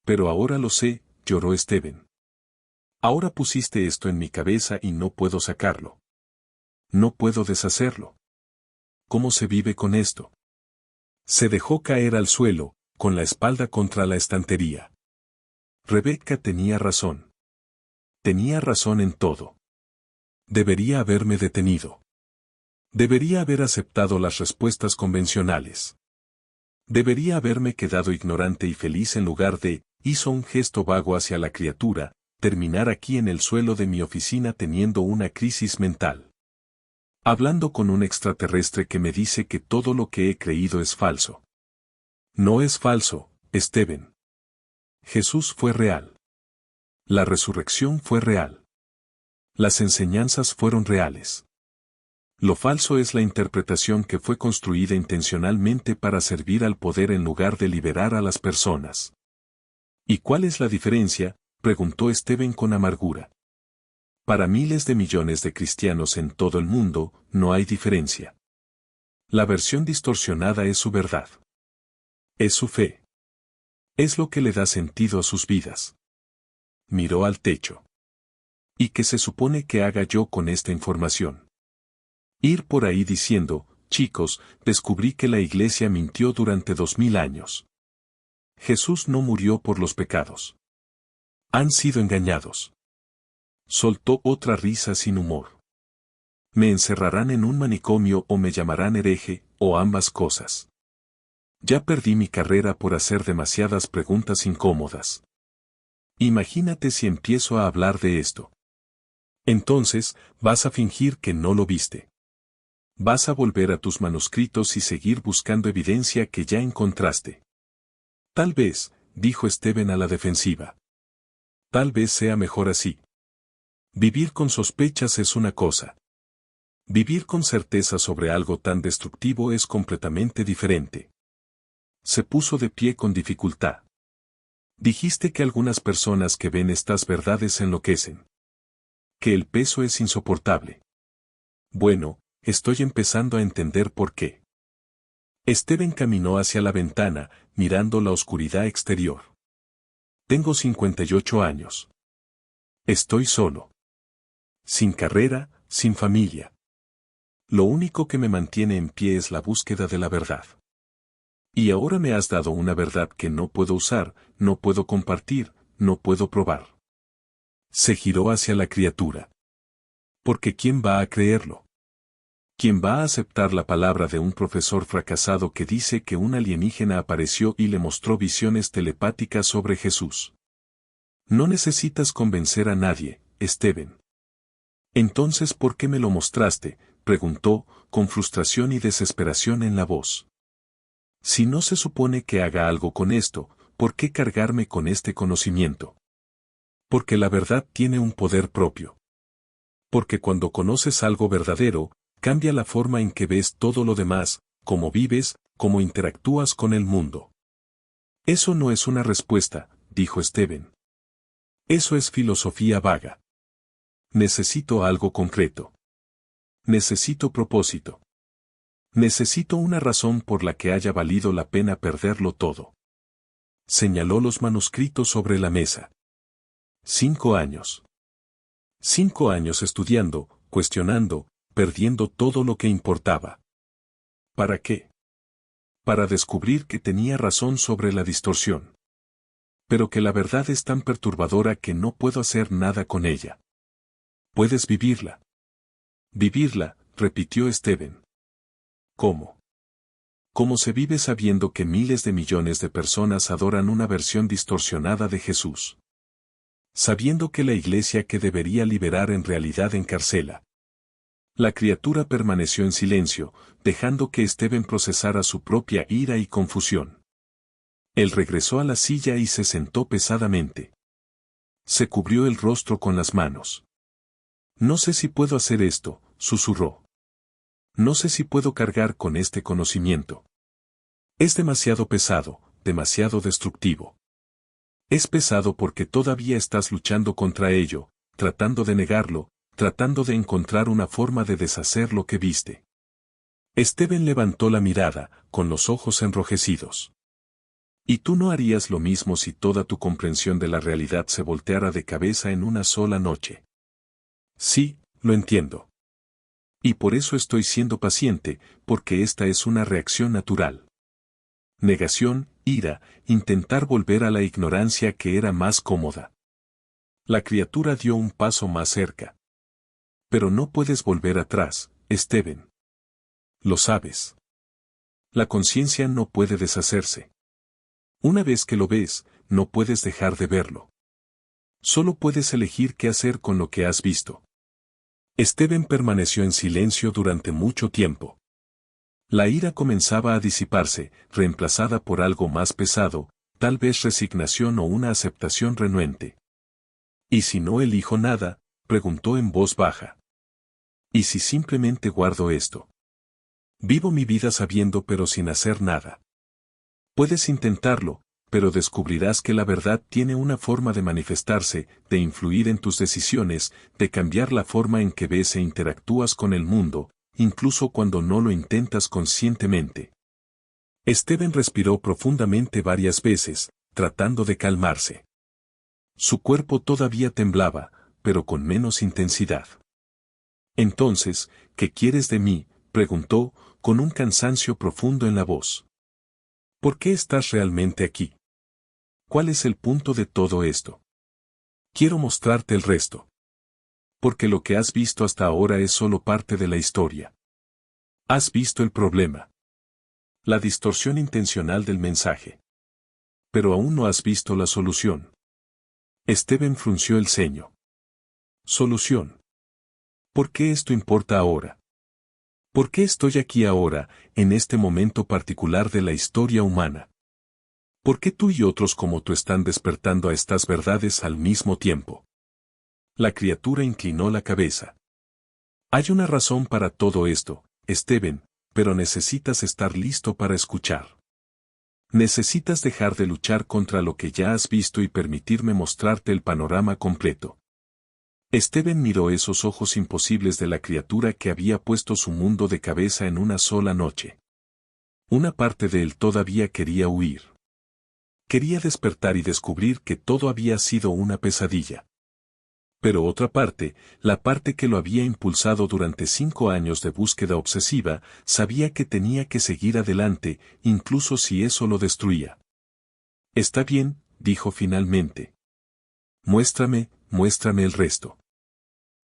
Pero ahora lo sé, lloró Steven. Ahora pusiste esto en mi cabeza y no puedo sacarlo. No puedo deshacerlo. ¿Cómo se vive con esto? Se dejó caer al suelo, con la espalda contra la estantería. Rebecca tenía razón. Tenía razón en todo. Debería haberme detenido. Debería haber aceptado las respuestas convencionales. Debería haberme quedado ignorante y feliz en lugar de, hizo un gesto vago hacia la criatura, terminar aquí en el suelo de mi oficina teniendo una crisis mental. Hablando con un extraterrestre que me dice que todo lo que he creído es falso. No es falso, Steven. Jesús fue real. La resurrección fue real. Las enseñanzas fueron reales. Lo falso es la interpretación que fue construida intencionalmente para servir al poder en lugar de liberar a las personas. ¿Y cuál es la diferencia?, preguntó Steven con amargura. Para miles de millones de cristianos en todo el mundo, no hay diferencia. La versión distorsionada es su verdad. Es su fe. Es lo que le da sentido a sus vidas. Miró al techo. ¿Y qué se supone que haga yo con esta información? Ir por ahí diciendo, chicos, descubrí que la Iglesia mintió durante 2000 años. Jesús no murió por los pecados. Han sido engañados. Soltó otra risa sin humor. Me encerrarán en un manicomio o me llamarán hereje, o ambas cosas. Ya perdí mi carrera por hacer demasiadas preguntas incómodas. Imagínate si empiezo a hablar de esto. Entonces, vas a fingir que no lo viste. Vas a volver a tus manuscritos y seguir buscando evidencia que ya encontraste. Tal vez, dijo Steven a la defensiva. Tal vez sea mejor así. Vivir con sospechas es una cosa. Vivir con certeza sobre algo tan destructivo es completamente diferente. Se puso de pie con dificultad. Dijiste que algunas personas que ven estas verdades enloquecen. Que el peso es insoportable. Bueno, estoy empezando a entender por qué. Steven caminó hacia la ventana, mirando la oscuridad exterior. Tengo 58 años. Estoy solo. Sin carrera, sin familia. Lo único que me mantiene en pie es la búsqueda de la verdad. Y ahora me has dado una verdad que no puedo usar, no puedo compartir, no puedo probar. Se giró hacia la criatura. Porque ¿quién va a creerlo? ¿Quién va a aceptar la palabra de un profesor fracasado que dice que un alienígena apareció y le mostró visiones telepáticas sobre Jesús? No necesitas convencer a nadie, Steven. Entonces, ¿por qué me lo mostraste?, preguntó, con frustración y desesperación en la voz. Si no se supone que haga algo con esto, ¿por qué cargarme con este conocimiento? Porque la verdad tiene un poder propio. Porque cuando conoces algo verdadero, cambia la forma en que ves todo lo demás, cómo vives, cómo interactúas con el mundo. Eso no es una respuesta, dijo Steven. Eso es filosofía vaga. Necesito algo concreto. Necesito propósito. Necesito una razón por la que haya valido la pena perderlo todo. Señaló los manuscritos sobre la mesa. 5 años. 5 años estudiando, cuestionando, perdiendo todo lo que importaba. ¿Para qué? Para descubrir que tenía razón sobre la distorsión. Pero que la verdad es tan perturbadora que no puedo hacer nada con ella. Puedes vivirla. Vivirla, repitió Steven. ¿Cómo? ¿Cómo se vive sabiendo que miles de millones de personas adoran una versión distorsionada de Jesús? Sabiendo que la iglesia que debería liberar en realidad encarcela. La criatura permaneció en silencio, dejando que Steven procesara su propia ira y confusión. Él regresó a la silla y se sentó pesadamente. Se cubrió el rostro con las manos. No sé si puedo hacer esto, susurró. No sé si puedo cargar con este conocimiento. Es demasiado pesado, demasiado destructivo. Es pesado porque todavía estás luchando contra ello, tratando de negarlo, tratando de encontrar una forma de deshacer lo que viste. Steven levantó la mirada, con los ojos enrojecidos. ¿Y tú no harías lo mismo si toda tu comprensión de la realidad se volteara de cabeza en una sola noche? Sí, lo entiendo. Y por eso estoy siendo paciente, porque esta es una reacción natural. Negación, ira, intentar volver a la ignorancia que era más cómoda. La criatura dio un paso más cerca. Pero no puedes volver atrás, Steven. Lo sabes. La conciencia no puede deshacerse. Una vez que lo ves, no puedes dejar de verlo. Solo puedes elegir qué hacer con lo que has visto. Steven permaneció en silencio durante mucho tiempo. La ira comenzaba a disiparse, reemplazada por algo más pesado, tal vez resignación o una aceptación renuente. ¿Y si no elijo nada?, preguntó en voz baja. ¿Y si simplemente guardo esto? Vivo mi vida sabiendo pero sin hacer nada. Puedes intentarlo, pero descubrirás que la verdad tiene una forma de manifestarse, de influir en tus decisiones, de cambiar la forma en que ves e interactúas con el mundo, incluso cuando no lo intentas conscientemente. Steven respiró profundamente varias veces, tratando de calmarse. Su cuerpo todavía temblaba, pero con menos intensidad. Entonces, ¿qué quieres de mí?, preguntó, con un cansancio profundo en la voz. ¿Por qué estás realmente aquí? ¿Cuál es el punto de todo esto? Quiero mostrarte el resto. Porque lo que has visto hasta ahora es solo parte de la historia. Has visto el problema. La distorsión intencional del mensaje. Pero aún no has visto la solución. Steven frunció el ceño. Solución. ¿Por qué esto importa ahora? ¿Por qué estoy aquí ahora, en este momento particular de la historia humana? ¿Por qué tú y otros como tú están despertando a estas verdades al mismo tiempo? La criatura inclinó la cabeza. Hay una razón para todo esto, Steven, pero necesitas estar listo para escuchar. Necesitas dejar de luchar contra lo que ya has visto y permitirme mostrarte el panorama completo. Steven miró esos ojos imposibles de la criatura que había puesto su mundo de cabeza en una sola noche. Una parte de él todavía quería huir. Quería despertar y descubrir que todo había sido una pesadilla. Pero otra parte, la parte que lo había impulsado durante 5 años de búsqueda obsesiva, sabía que tenía que seguir adelante, incluso si eso lo destruía. Está bien, dijo finalmente. Muéstrame el resto.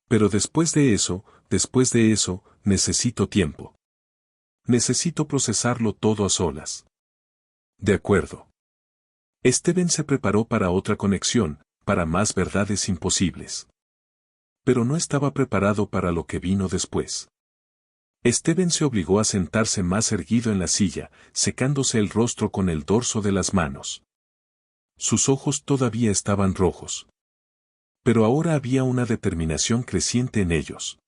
Pero después de eso, necesito tiempo. Necesito procesarlo todo a solas. De acuerdo. Steven se preparó para otra conexión, para más verdades imposibles. Pero no estaba preparado para lo que vino después. Steven se obligó a sentarse más erguido en la silla, secándose el rostro con el dorso de las manos. Sus ojos todavía estaban rojos. Pero ahora había una determinación creciente en ellos.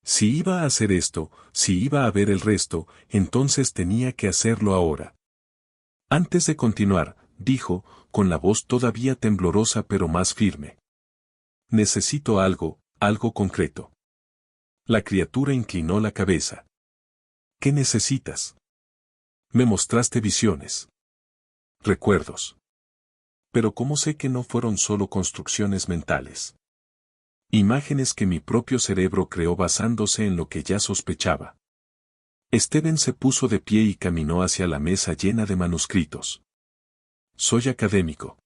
Si iba a hacer esto, si iba a ver el resto, entonces tenía que hacerlo ahora. Antes de continuar, dijo, con la voz todavía temblorosa pero más firme. Necesito algo concreto. La criatura inclinó la cabeza. ¿Qué necesitas? Me mostraste visiones. Recuerdos. Pero ¿cómo sé que no fueron solo construcciones mentales? Imágenes que mi propio cerebro creó basándose en lo que ya sospechaba. Steven se puso de pie y caminó hacia la mesa llena de manuscritos. Soy académico.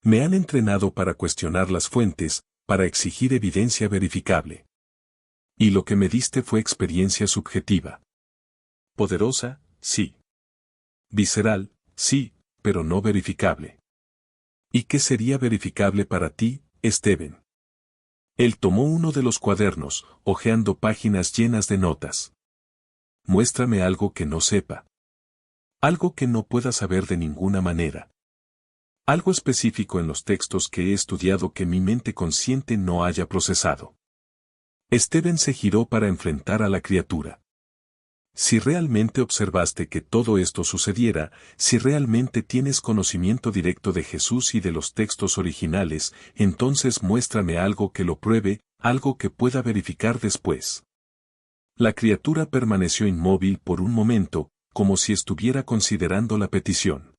Me han entrenado para cuestionar las fuentes, para exigir evidencia verificable. Y lo que me diste fue experiencia subjetiva. Poderosa, sí. Visceral, sí, pero no verificable. ¿Y qué sería verificable para ti, Steven? Él tomó uno de los cuadernos, hojeando páginas llenas de notas. Muéstrame algo que no sepa. Algo que no pueda saber de ninguna manera. Algo específico en los textos que he estudiado que mi mente consciente no haya procesado. Steven se giró para enfrentar a la criatura. Si realmente observaste que todo esto sucediera, si realmente tienes conocimiento directo de Jesús y de los textos originales, entonces muéstrame algo que lo pruebe, algo que pueda verificar después. La criatura permaneció inmóvil por un momento, como si estuviera considerando la petición.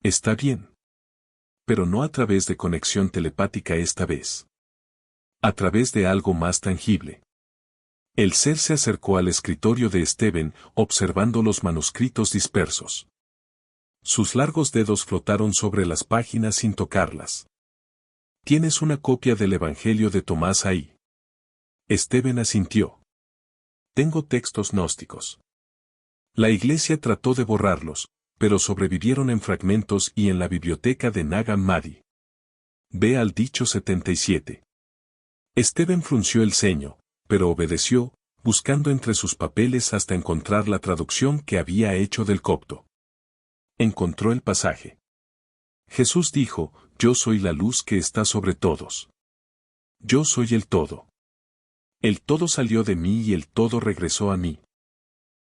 Está bien. Pero no a través de conexión telepática esta vez. A través de algo más tangible. El ser se acercó al escritorio de Steven, observando los manuscritos dispersos. Sus largos dedos flotaron sobre las páginas sin tocarlas. ¿Tienes una copia del Evangelio de Tomás ahí? Steven asintió. Tengo textos gnósticos. La iglesia trató de borrarlos, pero sobrevivieron en fragmentos y en la biblioteca de Nag Hammadi. Ve al dicho 77. Steven frunció el ceño, pero obedeció, buscando entre sus papeles hasta encontrar la traducción que había hecho del copto. Encontró el pasaje. Jesús dijo, yo soy la luz que está sobre todos. Yo soy el todo. El todo salió de mí y el todo regresó a mí.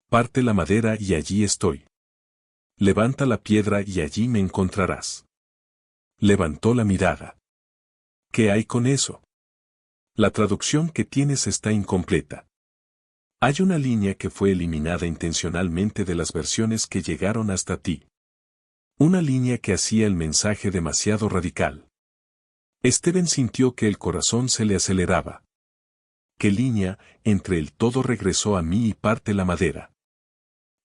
Parte la madera y allí estoy. Levanta la piedra y allí me encontrarás. Levantó la mirada. ¿Qué hay con eso? La traducción que tienes está incompleta. Hay una línea que fue eliminada intencionalmente de las versiones que llegaron hasta ti. Una línea que hacía el mensaje demasiado radical. Steven sintió que el corazón se le aceleraba. ¿Qué línea, entre el todo regresó a mí y parte la madera?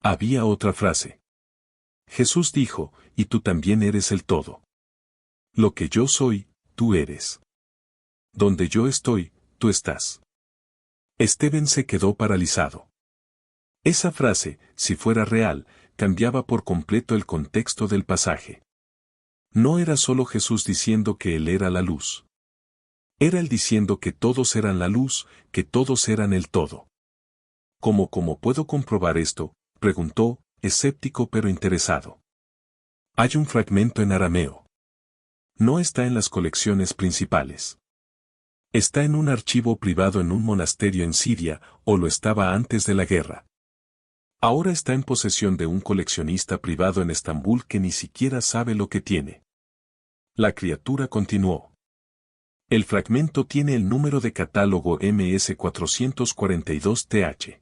Había otra frase. Jesús dijo, y tú también eres el todo. Lo que yo soy, tú eres. Donde yo estoy, tú estás. Steven se quedó paralizado. Esa frase, si fuera real, cambiaba por completo el contexto del pasaje. No era solo Jesús diciendo que Él era la luz. Era Él diciendo que todos eran la luz, que todos eran el todo. ¿Cómo puedo comprobar esto?, preguntó, escéptico pero interesado. Hay un fragmento en arameo. No está en las colecciones principales. Está en un archivo privado en un monasterio en Siria, o lo estaba antes de la guerra. Ahora está en posesión de un coleccionista privado en Estambul que ni siquiera sabe lo que tiene. La criatura continuó. El fragmento tiene el número de catálogo MS-442-TH.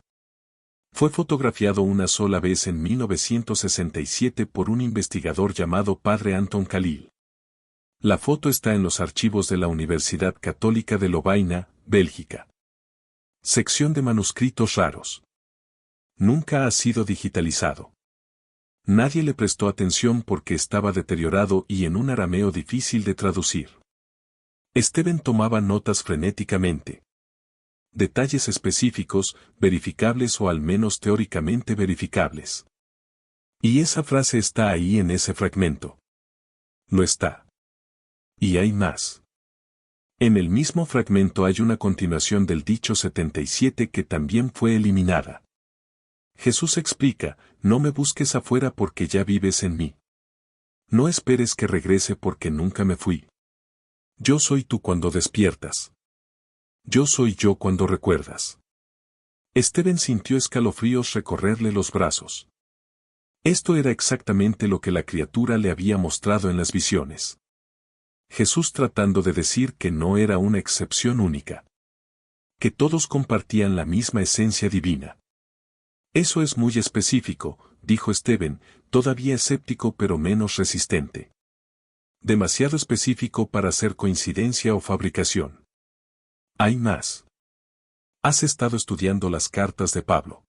Fue fotografiado una sola vez en 1967 por un investigador llamado Padre Anton Khalil. La foto está en los archivos de la Universidad Católica de Lovaina, Bélgica. Sección de manuscritos raros. Nunca ha sido digitalizado. Nadie le prestó atención porque estaba deteriorado y en un arameo difícil de traducir. Stephen tomaba notas frenéticamente. Detalles específicos, verificables o al menos teóricamente verificables. Y esa frase está ahí en ese fragmento. Lo está. Y hay más. En el mismo fragmento hay una continuación del dicho 77 que también fue eliminada. Jesús explica, no me busques afuera porque ya vives en mí. No esperes que regrese porque nunca me fui. Yo soy tú cuando despiertas. Yo soy yo cuando recuerdas. Stephen sintió escalofríos recorrerle los brazos. Esto era exactamente lo que la criatura le había mostrado en las visiones. Jesús tratando de decir que no era una excepción única. Que todos compartían la misma esencia divina. Eso es muy específico, dijo Stephen, todavía escéptico pero menos resistente. Demasiado específico para ser coincidencia o fabricación. Hay más. Has estado estudiando las cartas de Pablo.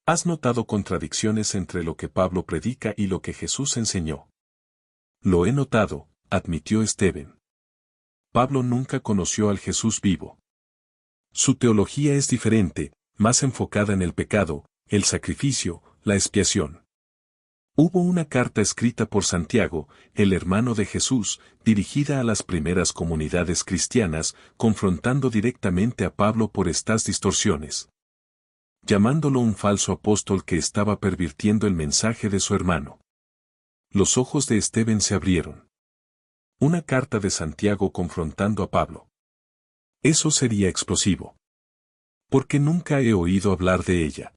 Has notado contradicciones entre lo que Pablo predica y lo que Jesús enseñó. Lo he notado, admitió Stephen. Pablo nunca conoció al Jesús vivo. Su teología es diferente, más enfocada en el pecado, el sacrificio, la expiación. Hubo una carta escrita por Santiago, el hermano de Jesús, dirigida a las primeras comunidades cristianas, confrontando directamente a Pablo por estas distorsiones. Llamándolo un falso apóstol que estaba pervirtiendo el mensaje de su hermano. Los ojos de Stephen se abrieron. Una carta de Santiago confrontando a Pablo. Eso sería explosivo. Porque nunca he oído hablar de ella.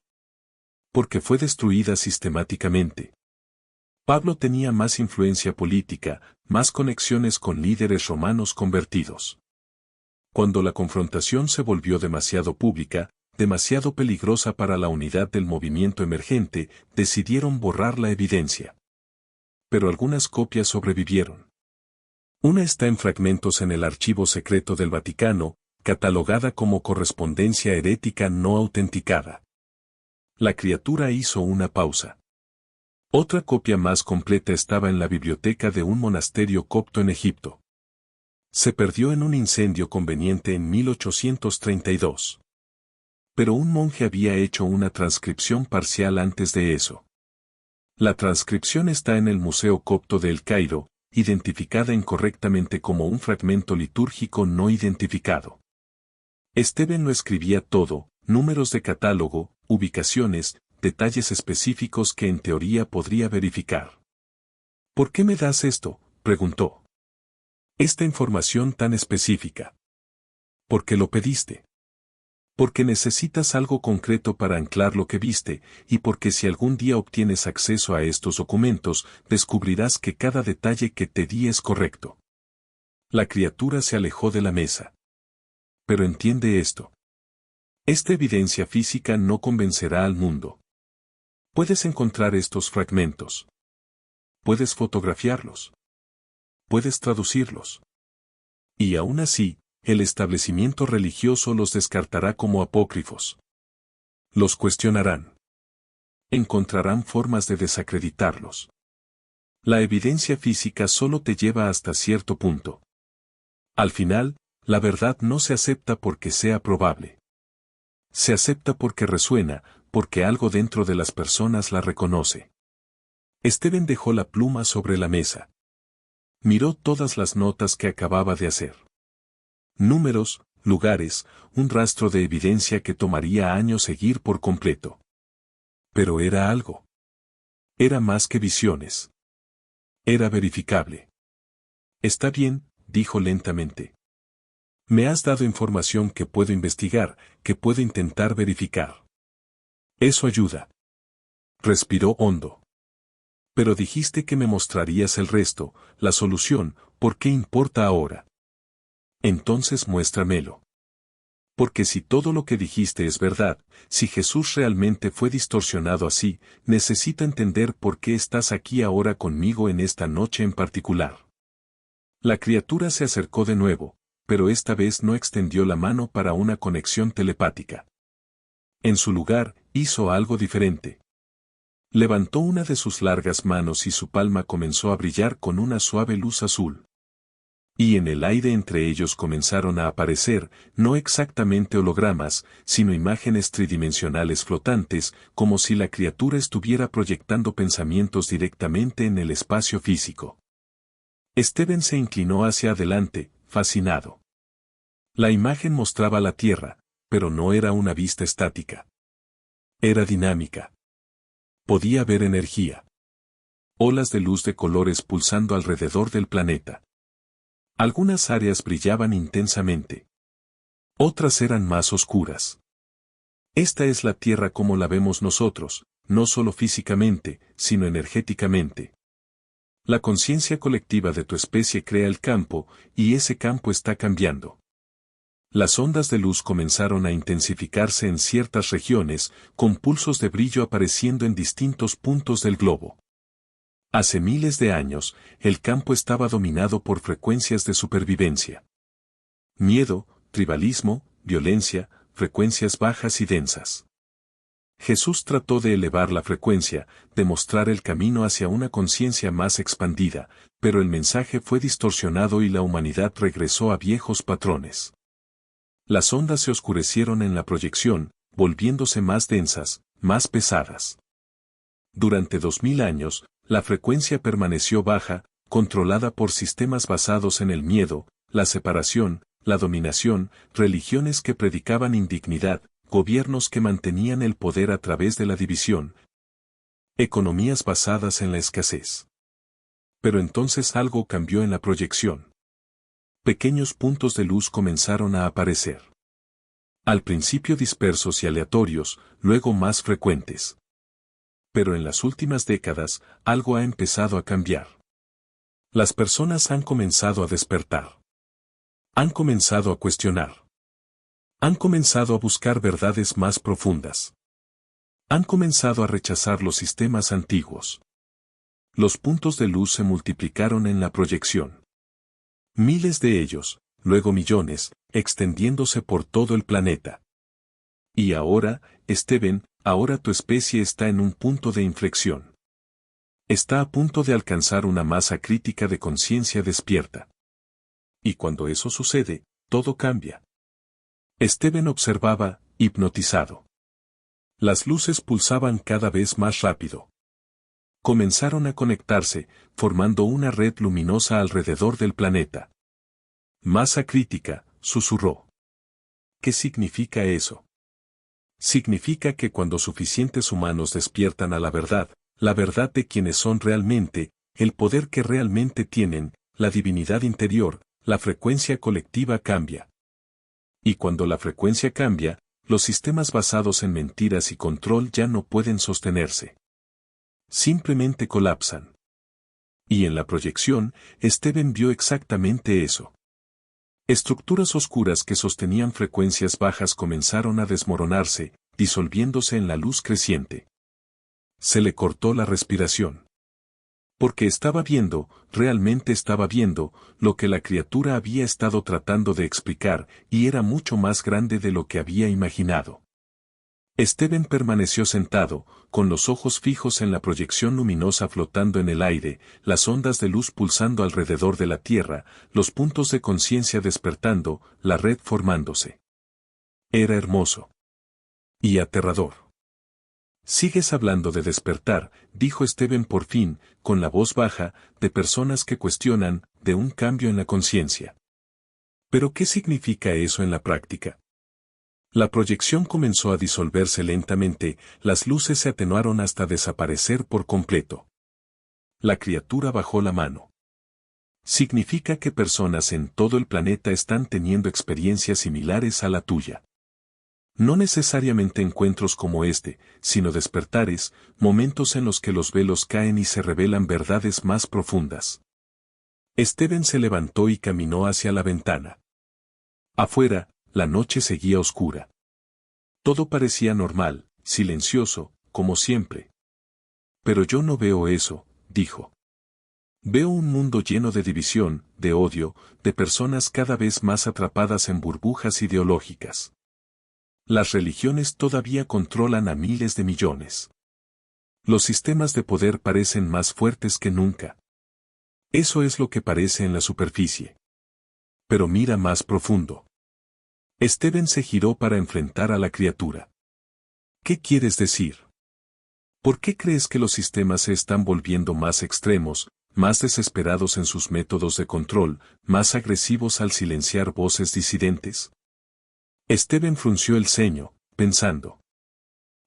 Porque fue destruida sistemáticamente. Pablo tenía más influencia política, más conexiones con líderes romanos convertidos. Cuando la confrontación se volvió demasiado pública, demasiado peligrosa para la unidad del movimiento emergente, decidieron borrar la evidencia. Pero algunas copias sobrevivieron. Una está en fragmentos en el archivo secreto del Vaticano, catalogada como correspondencia herética no autenticada. La criatura hizo una pausa. Otra copia más completa estaba en la biblioteca de un monasterio copto en Egipto. Se perdió en un incendio conveniente en 1832. Pero un monje había hecho una transcripción parcial antes de eso. La transcripción está en el Museo Copto de El Cairo, identificada incorrectamente como un fragmento litúrgico no identificado. Stephen lo escribía todo, números de catálogo, ubicaciones, detalles específicos que en teoría podría verificar. ¿Por qué me das esto?, preguntó. Esta información tan específica. ¿Por qué lo pediste? Porque necesitas algo concreto para anclar lo que viste, y porque si algún día obtienes acceso a estos documentos, descubrirás que cada detalle que te di es correcto. La criatura se alejó de la mesa. Pero entiende esto. Esta evidencia física no convencerá al mundo. Puedes encontrar estos fragmentos. Puedes fotografiarlos. Puedes traducirlos. Y aún así, el establecimiento religioso los descartará como apócrifos. Los cuestionarán. Encontrarán formas de desacreditarlos. La evidencia física solo te lleva hasta cierto punto. Al final, la verdad no se acepta porque sea probable. Se acepta porque resuena, porque algo dentro de las personas la reconoce. Stephen dejó la pluma sobre la mesa. Miró todas las notas que acababa de hacer. Números, lugares, un rastro de evidencia que tomaría años seguir por completo. Pero era algo. Era más que visiones. Era verificable. Está bien, dijo lentamente. Me has dado información que puedo investigar, que puedo intentar verificar. Eso ayuda. Respiró hondo. Pero dijiste que me mostrarías el resto, la solución, ¿por qué importa ahora? Entonces muéstramelo. Porque si todo lo que dijiste es verdad, si Jesús realmente fue distorsionado así, necesito entender por qué estás aquí ahora conmigo en esta noche en particular. La criatura se acercó de nuevo, pero esta vez no extendió la mano para una conexión telepática. En su lugar, hizo algo diferente. Levantó una de sus largas manos y su palma comenzó a brillar con una suave luz azul. Y en el aire entre ellos comenzaron a aparecer, no exactamente hologramas, sino imágenes tridimensionales flotantes, como si la criatura estuviera proyectando pensamientos directamente en el espacio físico. Steven se inclinó hacia adelante, fascinado. La imagen mostraba la Tierra, pero no era una vista estática. Era dinámica. Podía ver energía. Olas de luz de colores pulsando alrededor del planeta. Algunas áreas brillaban intensamente. Otras eran más oscuras. Esta es la Tierra como la vemos nosotros, no solo físicamente, sino energéticamente. La conciencia colectiva de tu especie crea el campo, y ese campo está cambiando. Las ondas de luz comenzaron a intensificarse en ciertas regiones, con pulsos de brillo apareciendo en distintos puntos del globo. Hace miles de años, el campo estaba dominado por frecuencias de supervivencia. Miedo, tribalismo, violencia, frecuencias bajas y densas. Jesús trató de elevar la frecuencia, de mostrar el camino hacia una conciencia más expandida, pero el mensaje fue distorsionado y la humanidad regresó a viejos patrones. Las ondas se oscurecieron en la proyección, volviéndose más densas, más pesadas. Durante 2000 años, la frecuencia permaneció baja, controlada por sistemas basados en el miedo, la separación, la dominación, religiones que predicaban indignidad, gobiernos que mantenían el poder a través de la división, economías basadas en la escasez. Pero entonces algo cambió en la proyección. Pequeños puntos de luz comenzaron a aparecer. Al principio dispersos y aleatorios, luego más frecuentes. Pero en las últimas décadas, algo ha empezado a cambiar. Las personas han comenzado a despertar. Han comenzado a cuestionar. Han comenzado a buscar verdades más profundas. Han comenzado a rechazar los sistemas antiguos. Los puntos de luz se multiplicaron en la proyección. Miles de ellos, luego millones, extendiéndose por todo el planeta. Y ahora, Steven, ahora tu especie está en un punto de inflexión. Está a punto de alcanzar una masa crítica de conciencia despierta. Y cuando eso sucede, todo cambia. Steven observaba, hipnotizado. Las luces pulsaban cada vez más rápido. Comenzaron a conectarse, formando una red luminosa alrededor del planeta. Masa crítica, susurró. ¿Qué significa eso? Significa que cuando suficientes humanos despiertan a la verdad de quienes son realmente, el poder que realmente tienen, la divinidad interior, la frecuencia colectiva cambia. Y cuando la frecuencia cambia, los sistemas basados en mentiras y control ya no pueden sostenerse. Simplemente colapsan. Y en la proyección, Steven vio exactamente eso. Estructuras oscuras que sostenían frecuencias bajas comenzaron a desmoronarse, disolviéndose en la luz creciente. Se le cortó la respiración. Porque estaba viendo, realmente estaba viendo, lo que la criatura había estado tratando de explicar, y era mucho más grande de lo que había imaginado. Steven permaneció sentado, con los ojos fijos en la proyección luminosa flotando en el aire, las ondas de luz pulsando alrededor de la Tierra, los puntos de conciencia despertando, la red formándose. Era hermoso. Y aterrador. Sigues hablando de despertar, dijo Steven por fin, con la voz baja, de personas que cuestionan, de un cambio en la conciencia. ¿Pero qué significa eso en la práctica? La proyección comenzó a disolverse lentamente, las luces se atenuaron hasta desaparecer por completo. La criatura bajó la mano. Significa que personas en todo el planeta están teniendo experiencias similares a la tuya. No necesariamente encuentros como este, sino despertares, momentos en los que los velos caen y se revelan verdades más profundas. Steven se levantó y caminó hacia la ventana. Afuera, la noche seguía oscura. Todo parecía normal, silencioso, como siempre. Pero yo no veo eso, dijo. Veo un mundo lleno de división, de odio, de personas cada vez más atrapadas en burbujas ideológicas. Las religiones todavía controlan a miles de millones. Los sistemas de poder parecen más fuertes que nunca. Eso es lo que parece en la superficie. Pero mira más profundo. Stephen se giró para enfrentar a la criatura. ¿Qué quieres decir? ¿Por qué crees que los sistemas se están volviendo más extremos, más desesperados en sus métodos de control, más agresivos al silenciar voces disidentes? Stephen frunció el ceño, pensando.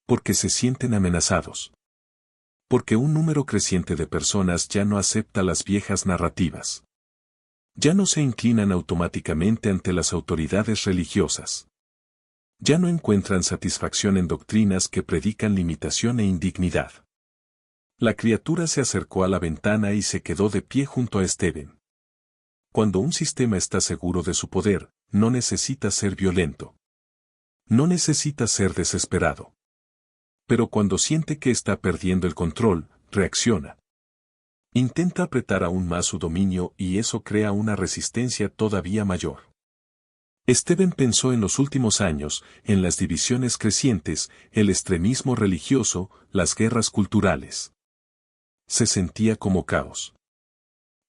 Porque se sienten amenazados. Porque un número creciente de personas ya no acepta las viejas narrativas. Ya no se inclinan automáticamente ante las autoridades religiosas. Ya no encuentran satisfacción en doctrinas que predican limitación e indignidad. La criatura se acercó a la ventana y se quedó de pie junto a Stephen. Cuando un sistema está seguro de su poder, no necesita ser violento. No necesita ser desesperado. Pero cuando siente que está perdiendo el control, reacciona. Intenta apretar aún más su dominio y eso crea una resistencia todavía mayor. Stephen pensó en los últimos años, en las divisiones crecientes, el extremismo religioso, las guerras culturales. Se sentía como caos.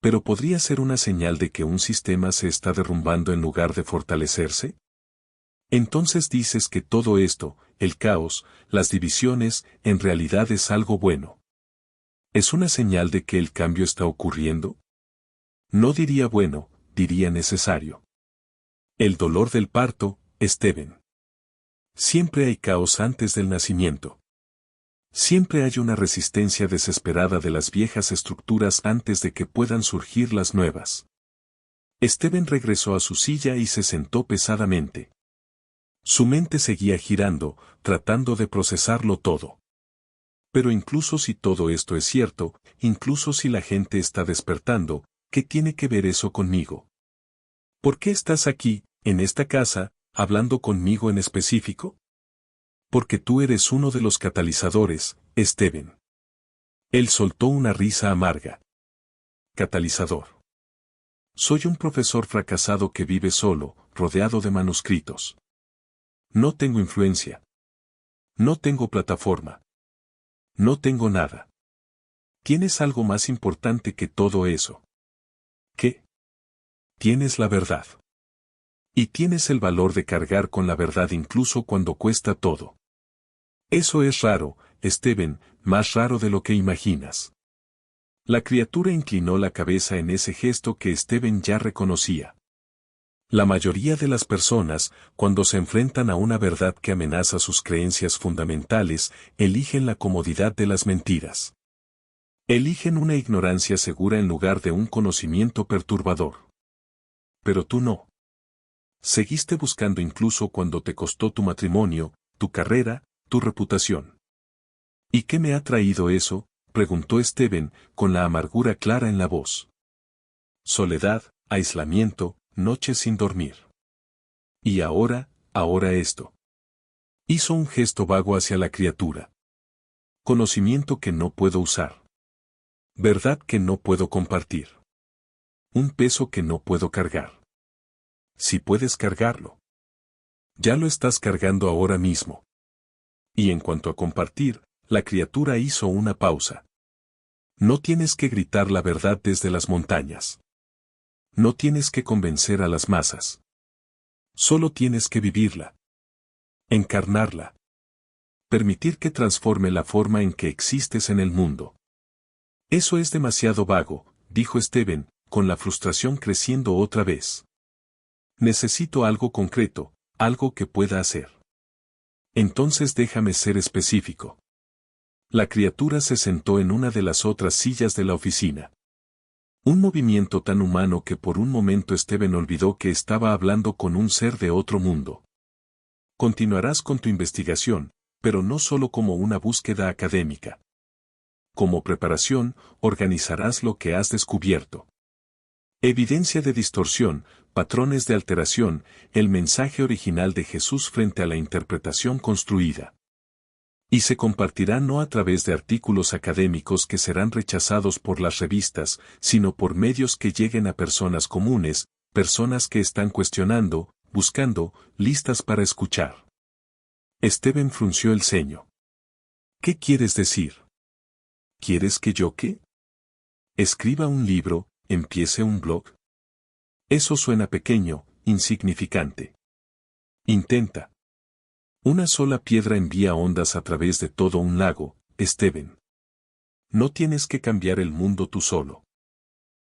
¿Pero podría ser una señal de que un sistema se está derrumbando en lugar de fortalecerse? Entonces dices que todo esto, el caos, las divisiones, en realidad es algo bueno. ¿Es una señal de que el cambio está ocurriendo? No diría bueno, diría necesario. El dolor del parto, Stephen. Siempre hay caos antes del nacimiento. Siempre hay una resistencia desesperada de las viejas estructuras antes de que puedan surgir las nuevas. Stephen regresó a su silla y se sentó pesadamente. Su mente seguía girando, tratando de procesarlo todo. Pero incluso si todo esto es cierto, incluso si la gente está despertando, ¿qué tiene que ver eso conmigo? ¿Por qué estás aquí, en esta casa, hablando conmigo en específico? Porque tú eres uno de los catalizadores, Stephen. Él soltó una risa amarga. Catalizador. Soy un profesor fracasado que vive solo, rodeado de manuscritos. No tengo influencia. No tengo plataforma. No tengo nada. Tienes algo más importante que todo eso. ¿Qué? Tienes la verdad. Y tienes el valor de cargar con la verdad incluso cuando cuesta todo. Eso es raro, Stephen, más raro de lo que imaginas. La criatura inclinó la cabeza en ese gesto que Stephen ya reconocía. La mayoría de las personas, cuando se enfrentan a una verdad que amenaza sus creencias fundamentales, eligen la comodidad de las mentiras. Eligen una ignorancia segura en lugar de un conocimiento perturbador. Pero tú no. Seguiste buscando incluso cuando te costó tu matrimonio, tu carrera, tu reputación. ¿Y qué me ha traído eso?, preguntó Stephen, con la amargura clara en la voz. Soledad, aislamiento, noches sin dormir. Y ahora esto. Hizo un gesto vago hacia la criatura. Conocimiento que no puedo usar. Verdad que no puedo compartir. Un peso que no puedo cargar. Si puedes cargarlo. Ya lo estás cargando ahora mismo. Y en cuanto a compartir, la criatura hizo una pausa. No tienes que gritar la verdad desde las montañas. No tienes que convencer a las masas. Solo tienes que vivirla. Encarnarla. Permitir que transforme la forma en que existes en el mundo. Eso es demasiado vago, dijo Stephen, con la frustración creciendo otra vez. Necesito algo concreto, algo que pueda hacer. Entonces déjame ser específico. La criatura se sentó en una de las otras sillas de la oficina. Un movimiento tan humano que por un momento Stephen olvidó que estaba hablando con un ser de otro mundo. Continuarás con tu investigación, pero no solo como una búsqueda académica. Como preparación, organizarás lo que has descubierto. Evidencia de distorsión, patrones de alteración, el mensaje original de Jesús frente a la interpretación construida. Y se compartirá no a través de artículos académicos que serán rechazados por las revistas, sino por medios que lleguen a personas comunes, personas que están cuestionando, buscando, listas para escuchar. Esteban frunció el ceño. ¿Qué quieres decir? ¿Quieres que yo qué? Escriba un libro, empiece un blog. Eso suena pequeño, insignificante. Intenta. Una sola piedra envía ondas a través de todo un lago, Esteban. No tienes que cambiar el mundo tú solo.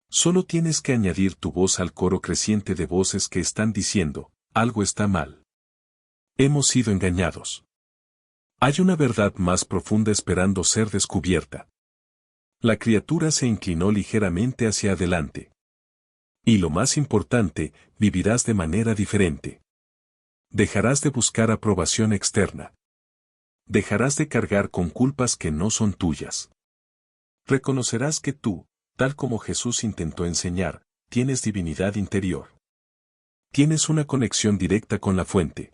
Solo tienes que añadir tu voz al coro creciente de voces que están diciendo, algo está mal. Hemos sido engañados. Hay una verdad más profunda esperando ser descubierta. La criatura se inclinó ligeramente hacia adelante. Y lo más importante, vivirás de manera diferente. Dejarás de buscar aprobación externa. Dejarás de cargar con culpas que no son tuyas. Reconocerás que tú, tal como Jesús intentó enseñar, tienes divinidad interior. Tienes una conexión directa con la fuente.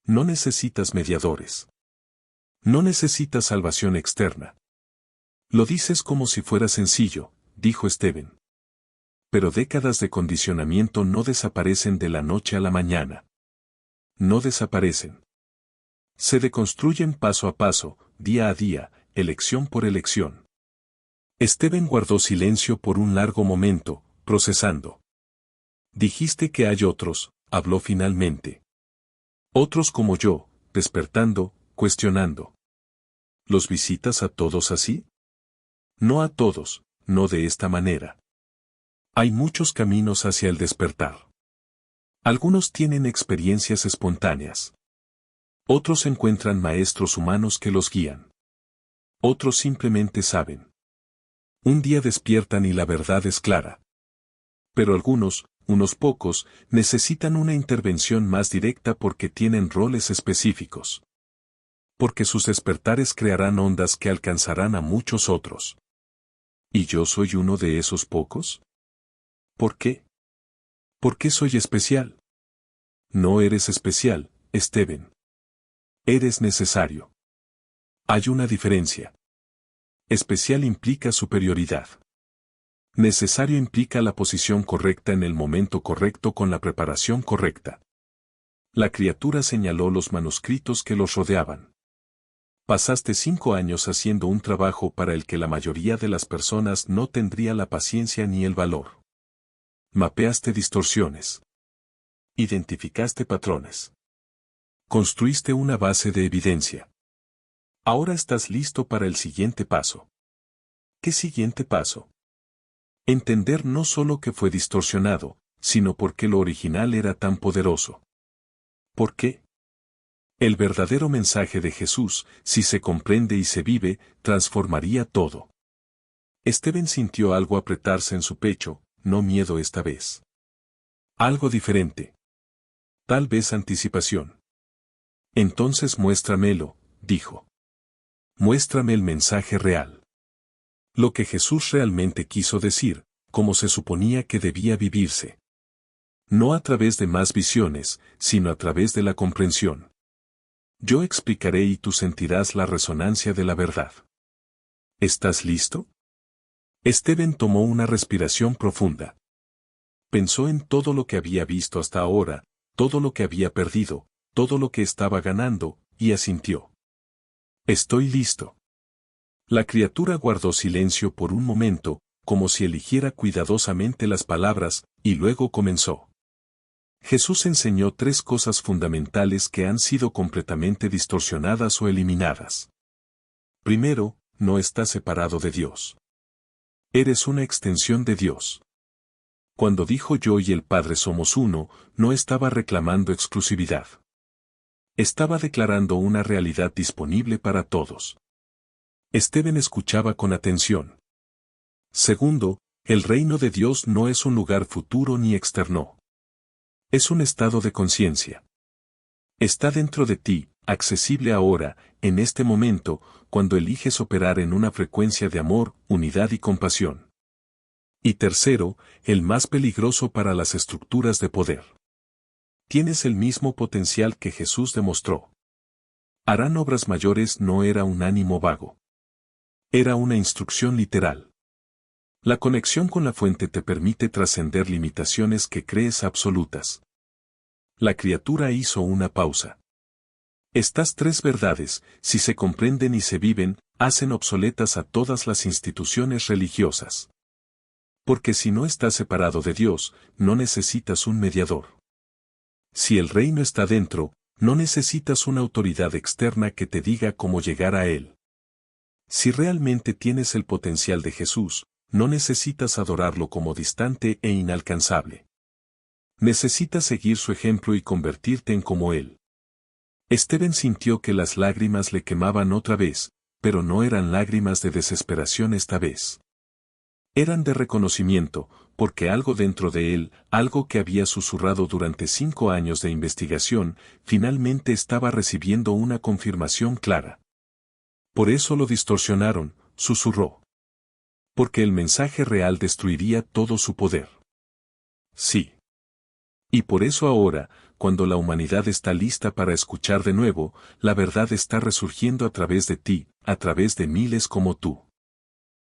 No necesitas mediadores. No necesitas salvación externa. Lo dices como si fuera sencillo, dijo Esteban. Pero décadas de condicionamiento no desaparecen de la noche a la mañana. No desaparecen. Se deconstruyen paso a paso, día a día, elección por elección. Esteban guardó silencio por un largo momento, procesando. Dijiste que hay otros, habló finalmente. Otros como yo, despertando, cuestionando. ¿Los visitas a todos así? No a todos, no de esta manera. Hay muchos caminos hacia el despertar. Algunos tienen experiencias espontáneas. Otros encuentran maestros humanos que los guían. Otros simplemente saben. Un día despiertan y la verdad es clara. Pero algunos, unos pocos, necesitan una intervención más directa porque tienen roles específicos. Porque sus despertares crearán ondas que alcanzarán a muchos otros. ¿Y yo soy uno de esos pocos? ¿Por qué? ¿Por qué soy especial? No eres especial, Esteban. Eres necesario. Hay una diferencia. Especial implica superioridad. Necesario implica la posición correcta en el momento correcto con la preparación correcta. La criatura señaló los manuscritos que los rodeaban. Pasaste 5 años haciendo un trabajo para el que la mayoría de las personas no tendría la paciencia ni el valor. Mapeaste distorsiones. Identificaste patrones. Construiste una base de evidencia. Ahora estás listo para el siguiente paso. ¿Qué siguiente paso? Entender no solo que fue distorsionado, sino por qué lo original era tan poderoso. ¿Por qué? El verdadero mensaje de Jesús, si se comprende y se vive, transformaría todo. Esteban sintió algo apretarse en su pecho, no miedo esta vez. Algo diferente. Tal vez anticipación. Entonces muéstramelo, dijo. Muéstrame el mensaje real. Lo que Jesús realmente quiso decir, como se suponía que debía vivirse. No a través de más visiones, sino a través de la comprensión. Yo explicaré y tú sentirás la resonancia de la verdad. ¿Estás listo? Esteban tomó una respiración profunda. Pensó en todo lo que había visto hasta ahora, todo lo que había perdido, todo lo que estaba ganando, y asintió. Estoy listo. La criatura guardó silencio por un momento, como si eligiera cuidadosamente las palabras, y luego comenzó. Jesús enseñó 3 cosas fundamentales que han sido completamente distorsionadas o eliminadas. Primero, no estás separado de Dios. Eres una extensión de Dios. Cuando dijo yo y el Padre somos uno, no estaba reclamando exclusividad. Estaba declarando una realidad disponible para todos. Esteban escuchaba con atención. Segundo, el reino de Dios no es un lugar futuro ni externo. Es un estado de conciencia. Está dentro de ti, accesible ahora, en este momento, cuando eliges operar en una frecuencia de amor, unidad y compasión. Y tercero, el más peligroso para las estructuras de poder. Tienes el mismo potencial que Jesús demostró. Harán obras mayores no era un ánimo vago. Era una instrucción literal. La conexión con la fuente te permite trascender limitaciones que crees absolutas. La criatura hizo una pausa. Estas tres verdades, si se comprenden y se viven, hacen obsoletas a todas las instituciones religiosas. Porque si no estás separado de Dios, no necesitas un mediador. Si el reino está dentro, no necesitas una autoridad externa que te diga cómo llegar a él. Si realmente tienes el potencial de Jesús, no necesitas adorarlo como distante e inalcanzable. Necesitas seguir su ejemplo y convertirte en como él. Esteban sintió que las lágrimas le quemaban otra vez, pero no eran lágrimas de desesperación esta vez. Eran de reconocimiento, porque algo dentro de él, algo que había susurrado durante 5 años de investigación, finalmente estaba recibiendo una confirmación clara. Por eso lo distorsionaron, susurró. Porque el mensaje real destruiría todo su poder. Sí. Y por eso ahora, cuando la humanidad está lista para escuchar de nuevo, la verdad está resurgiendo a través de ti, a través de miles como tú.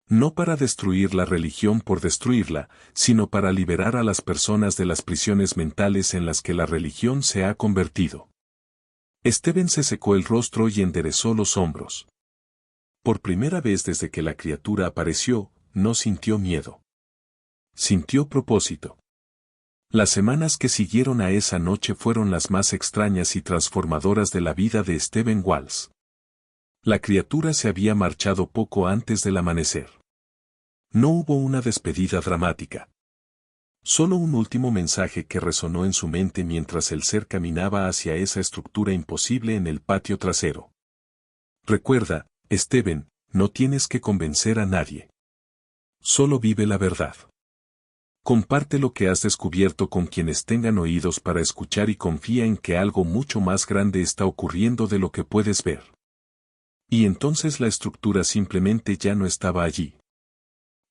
No para destruir la religión por destruirla, sino para liberar a las personas de las prisiones mentales en las que la religión se ha convertido. Esteban se secó el rostro y enderezó los hombros. Por primera vez desde que la criatura apareció, no sintió miedo. Sintió propósito. Las semanas que siguieron a esa noche fueron las más extrañas y transformadoras de la vida de Stephen Walls. La criatura se había marchado poco antes del amanecer. No hubo una despedida dramática. Solo un último mensaje que resonó en su mente mientras el ser caminaba hacia esa estructura imposible en el patio trasero. Recuerda, Stephen, no tienes que convencer a nadie. Solo vive la verdad. Comparte lo que has descubierto con quienes tengan oídos para escuchar y confía en que algo mucho más grande está ocurriendo de lo que puedes ver. Y entonces la estructura simplemente ya no estaba allí.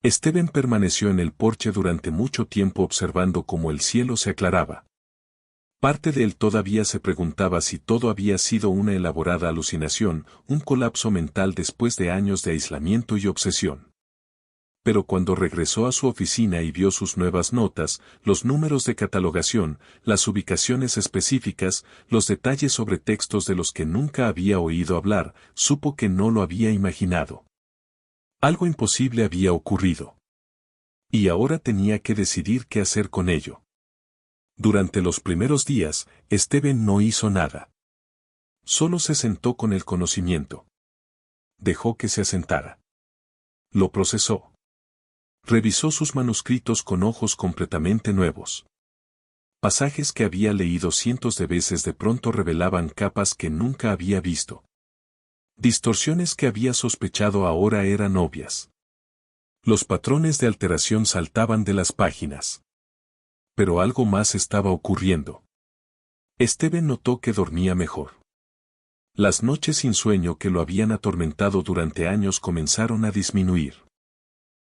Stephen permaneció en el porche durante mucho tiempo observando cómo el cielo se aclaraba. Parte de él todavía se preguntaba si todo había sido una elaborada alucinación, un colapso mental después de años de aislamiento y obsesión. Pero cuando regresó a su oficina y vio sus nuevas notas, los números de catalogación, las ubicaciones específicas, los detalles sobre textos de los que nunca había oído hablar, supo que no lo había imaginado. Algo imposible había ocurrido. Y ahora tenía que decidir qué hacer con ello. Durante los primeros días, Stephen no hizo nada. Solo se sentó con el conocimiento. Dejó que se asentara. Lo procesó. Revisó sus manuscritos con ojos completamente nuevos. Pasajes que había leído cientos de veces de pronto revelaban capas que nunca había visto. Distorsiones que había sospechado ahora eran obvias. Los patrones de alteración saltaban de las páginas. Pero algo más estaba ocurriendo. Stephen notó que dormía mejor. Las noches sin sueño que lo habían atormentado durante años comenzaron a disminuir.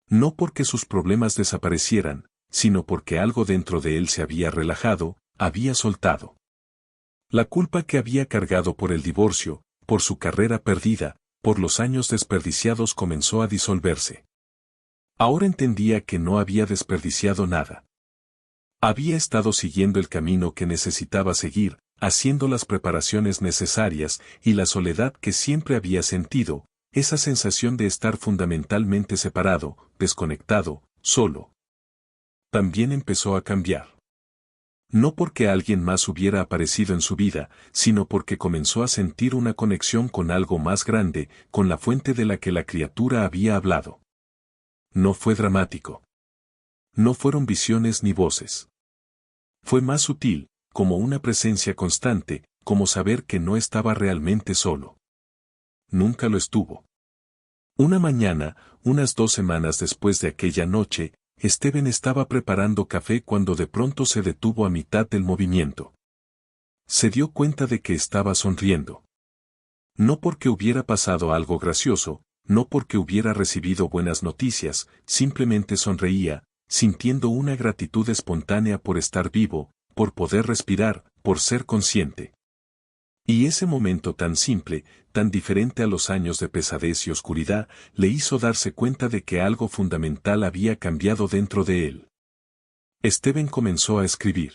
No porque sus problemas desaparecieran, sino porque algo dentro de él se había relajado, había soltado. La culpa que había cargado por el divorcio, por su carrera perdida, por los años desperdiciados comenzó a disolverse. Ahora entendía que no había desperdiciado nada. Había estado siguiendo el camino que necesitaba seguir, haciendo las preparaciones necesarias, y la soledad que siempre había sentido, esa sensación de estar fundamentalmente separado, desconectado, solo. También empezó a cambiar. No porque alguien más hubiera aparecido en su vida, sino porque comenzó a sentir una conexión con algo más grande, con la fuente de la que la criatura había hablado. No fue dramático. No fueron visiones ni voces. Fue más sutil, como una presencia constante, como saber que no estaba realmente solo. Nunca lo estuvo. Una mañana, unas 2 semanas después de aquella noche, Stephen estaba preparando café cuando de pronto se detuvo a mitad del movimiento. Se dio cuenta de que estaba sonriendo. No porque hubiera pasado algo gracioso, no porque hubiera recibido buenas noticias, simplemente sonreía, sintiendo una gratitud espontánea por estar vivo, por poder respirar, por ser consciente. Y ese momento tan simple, tan diferente a los años de pesadez y oscuridad, le hizo darse cuenta de que algo fundamental había cambiado dentro de él. Steven comenzó a escribir.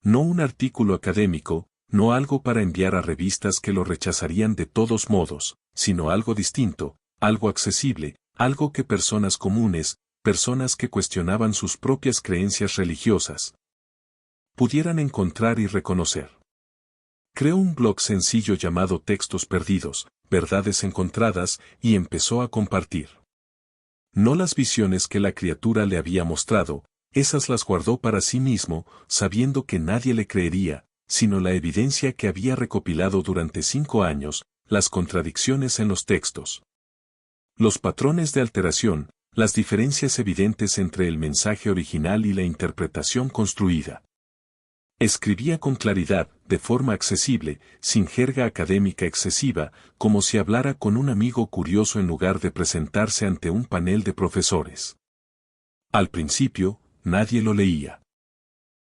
No un artículo académico, no algo para enviar a revistas que lo rechazarían de todos modos, sino algo distinto, algo accesible, algo que personas comunes, personas que cuestionaban sus propias creencias religiosas, pudieran encontrar y reconocer. Creó un blog sencillo llamado Textos Perdidos, Verdades Encontradas, y empezó a compartir. No las visiones que la criatura le había mostrado, esas las guardó para sí mismo, sabiendo que nadie le creería, sino la evidencia que había recopilado durante 5 años, las contradicciones en los textos. Los patrones de alteración, las diferencias evidentes entre el mensaje original y la interpretación construida. Escribía con claridad, de forma accesible, sin jerga académica excesiva, como si hablara con un amigo curioso en lugar de presentarse ante un panel de profesores. Al principio, nadie lo leía.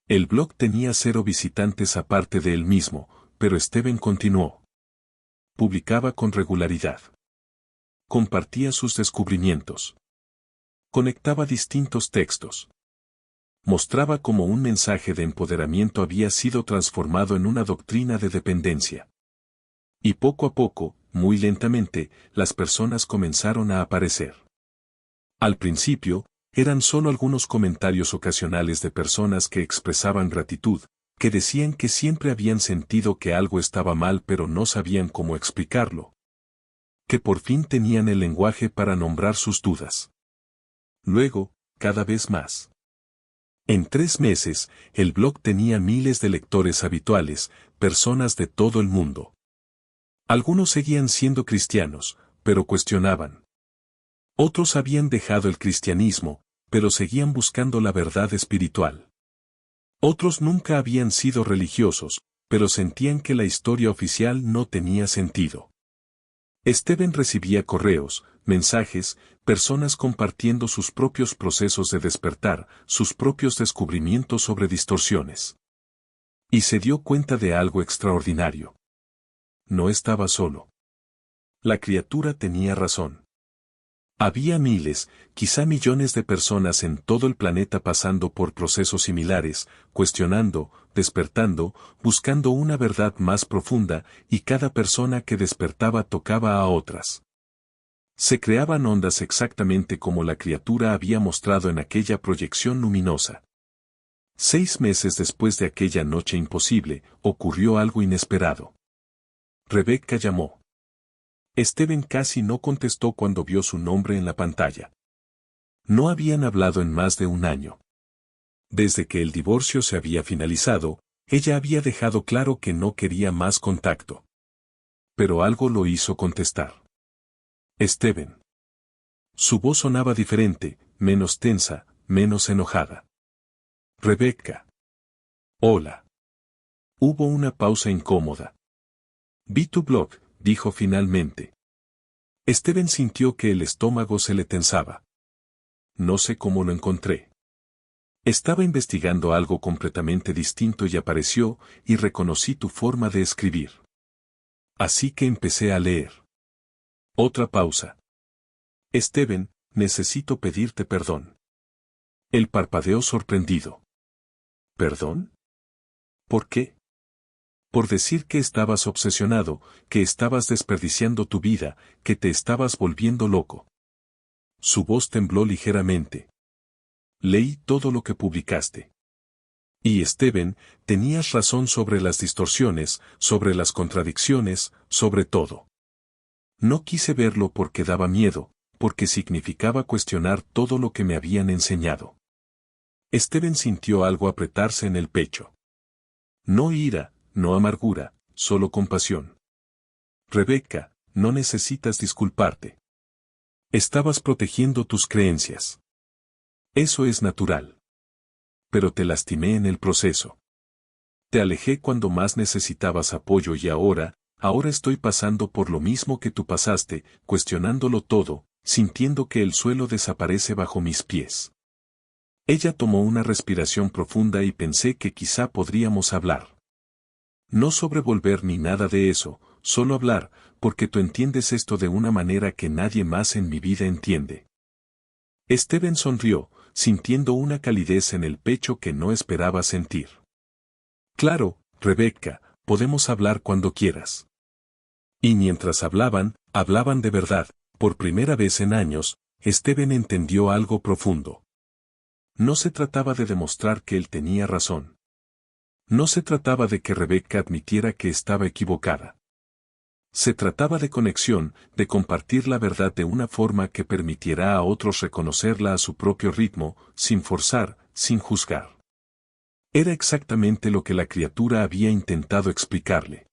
El blog tenía 0 visitantes aparte de él mismo, pero Steven continuó. Publicaba con regularidad. Compartía sus descubrimientos. Conectaba distintos textos. Mostraba cómo un mensaje de empoderamiento había sido transformado en una doctrina de dependencia. Y poco a poco, muy lentamente, las personas comenzaron a aparecer. Al principio, eran solo algunos comentarios ocasionales de personas que expresaban gratitud, que decían que siempre habían sentido que algo estaba mal pero no sabían cómo explicarlo. Que por fin tenían el lenguaje para nombrar sus dudas. Luego, cada vez más. En 3 meses, el blog tenía miles de lectores habituales, personas de todo el mundo. Algunos seguían siendo cristianos, pero cuestionaban. Otros habían dejado el cristianismo, pero seguían buscando la verdad espiritual. Otros nunca habían sido religiosos, pero sentían que la historia oficial no tenía sentido. Steven recibía correos, mensajes, personas compartiendo sus propios procesos de despertar, sus propios descubrimientos sobre distorsiones. Y se dio cuenta de algo extraordinario. No estaba solo. La criatura tenía razón. Había miles, quizá millones de personas en todo el planeta pasando por procesos similares, cuestionando, despertando, buscando una verdad más profunda, y cada persona que despertaba tocaba a otras. Se creaban ondas exactamente como la criatura había mostrado en aquella proyección luminosa. 6 meses después de aquella noche imposible, ocurrió algo inesperado. Rebecca llamó. Steven casi no contestó cuando vio su nombre en la pantalla. No habían hablado en más de 1 año. Desde que el divorcio se había finalizado, ella había dejado claro que no quería más contacto. Pero algo lo hizo contestar. Steven. Su voz sonaba diferente, menos tensa, menos enojada. Rebecca. Hola. Hubo una pausa incómoda. Vi tu blog, dijo finalmente. Steven sintió que el estómago se le tensaba. No sé cómo lo encontré. Estaba investigando algo completamente distinto y apareció, y reconocí tu forma de escribir. Así que empecé a leer. Otra pausa. Steven, necesito pedirte perdón. Él parpadeó sorprendido. ¿Perdón? ¿Por qué? Por decir que estabas obsesionado, que estabas desperdiciando tu vida, que te estabas volviendo loco. Su voz tembló ligeramente. Leí todo lo que publicaste. Y Steven, tenías razón sobre las distorsiones, sobre las contradicciones, sobre todo. No quise verlo porque daba miedo, porque significaba cuestionar todo lo que me habían enseñado. Steven sintió algo apretarse en el pecho. No ira, no amargura, solo compasión. Rebecca, no necesitas disculparte. Estabas protegiendo tus creencias. Eso es natural. Pero te lastimé en el proceso. Te alejé cuando más necesitabas apoyo y ahora estoy pasando por lo mismo que tú pasaste, cuestionándolo todo, sintiendo que el suelo desaparece bajo mis pies. Ella tomó una respiración profunda y pensé que quizá podríamos hablar. No sobrevolver ni nada de eso, solo hablar, porque tú entiendes esto de una manera que nadie más en mi vida entiende. Esteban sonrió, sintiendo una calidez en el pecho que no esperaba sentir. Claro, Rebecca, podemos hablar cuando quieras. Y mientras hablaban de verdad, por primera vez en años, Esteban entendió algo profundo. No se trataba de demostrar que él tenía razón. No se trataba de que Rebecca admitiera que estaba equivocada. Se trataba de conexión, de compartir la verdad de una forma que permitiera a otros reconocerla a su propio ritmo, sin forzar, sin juzgar. Era exactamente lo que la criatura había intentado explicarle.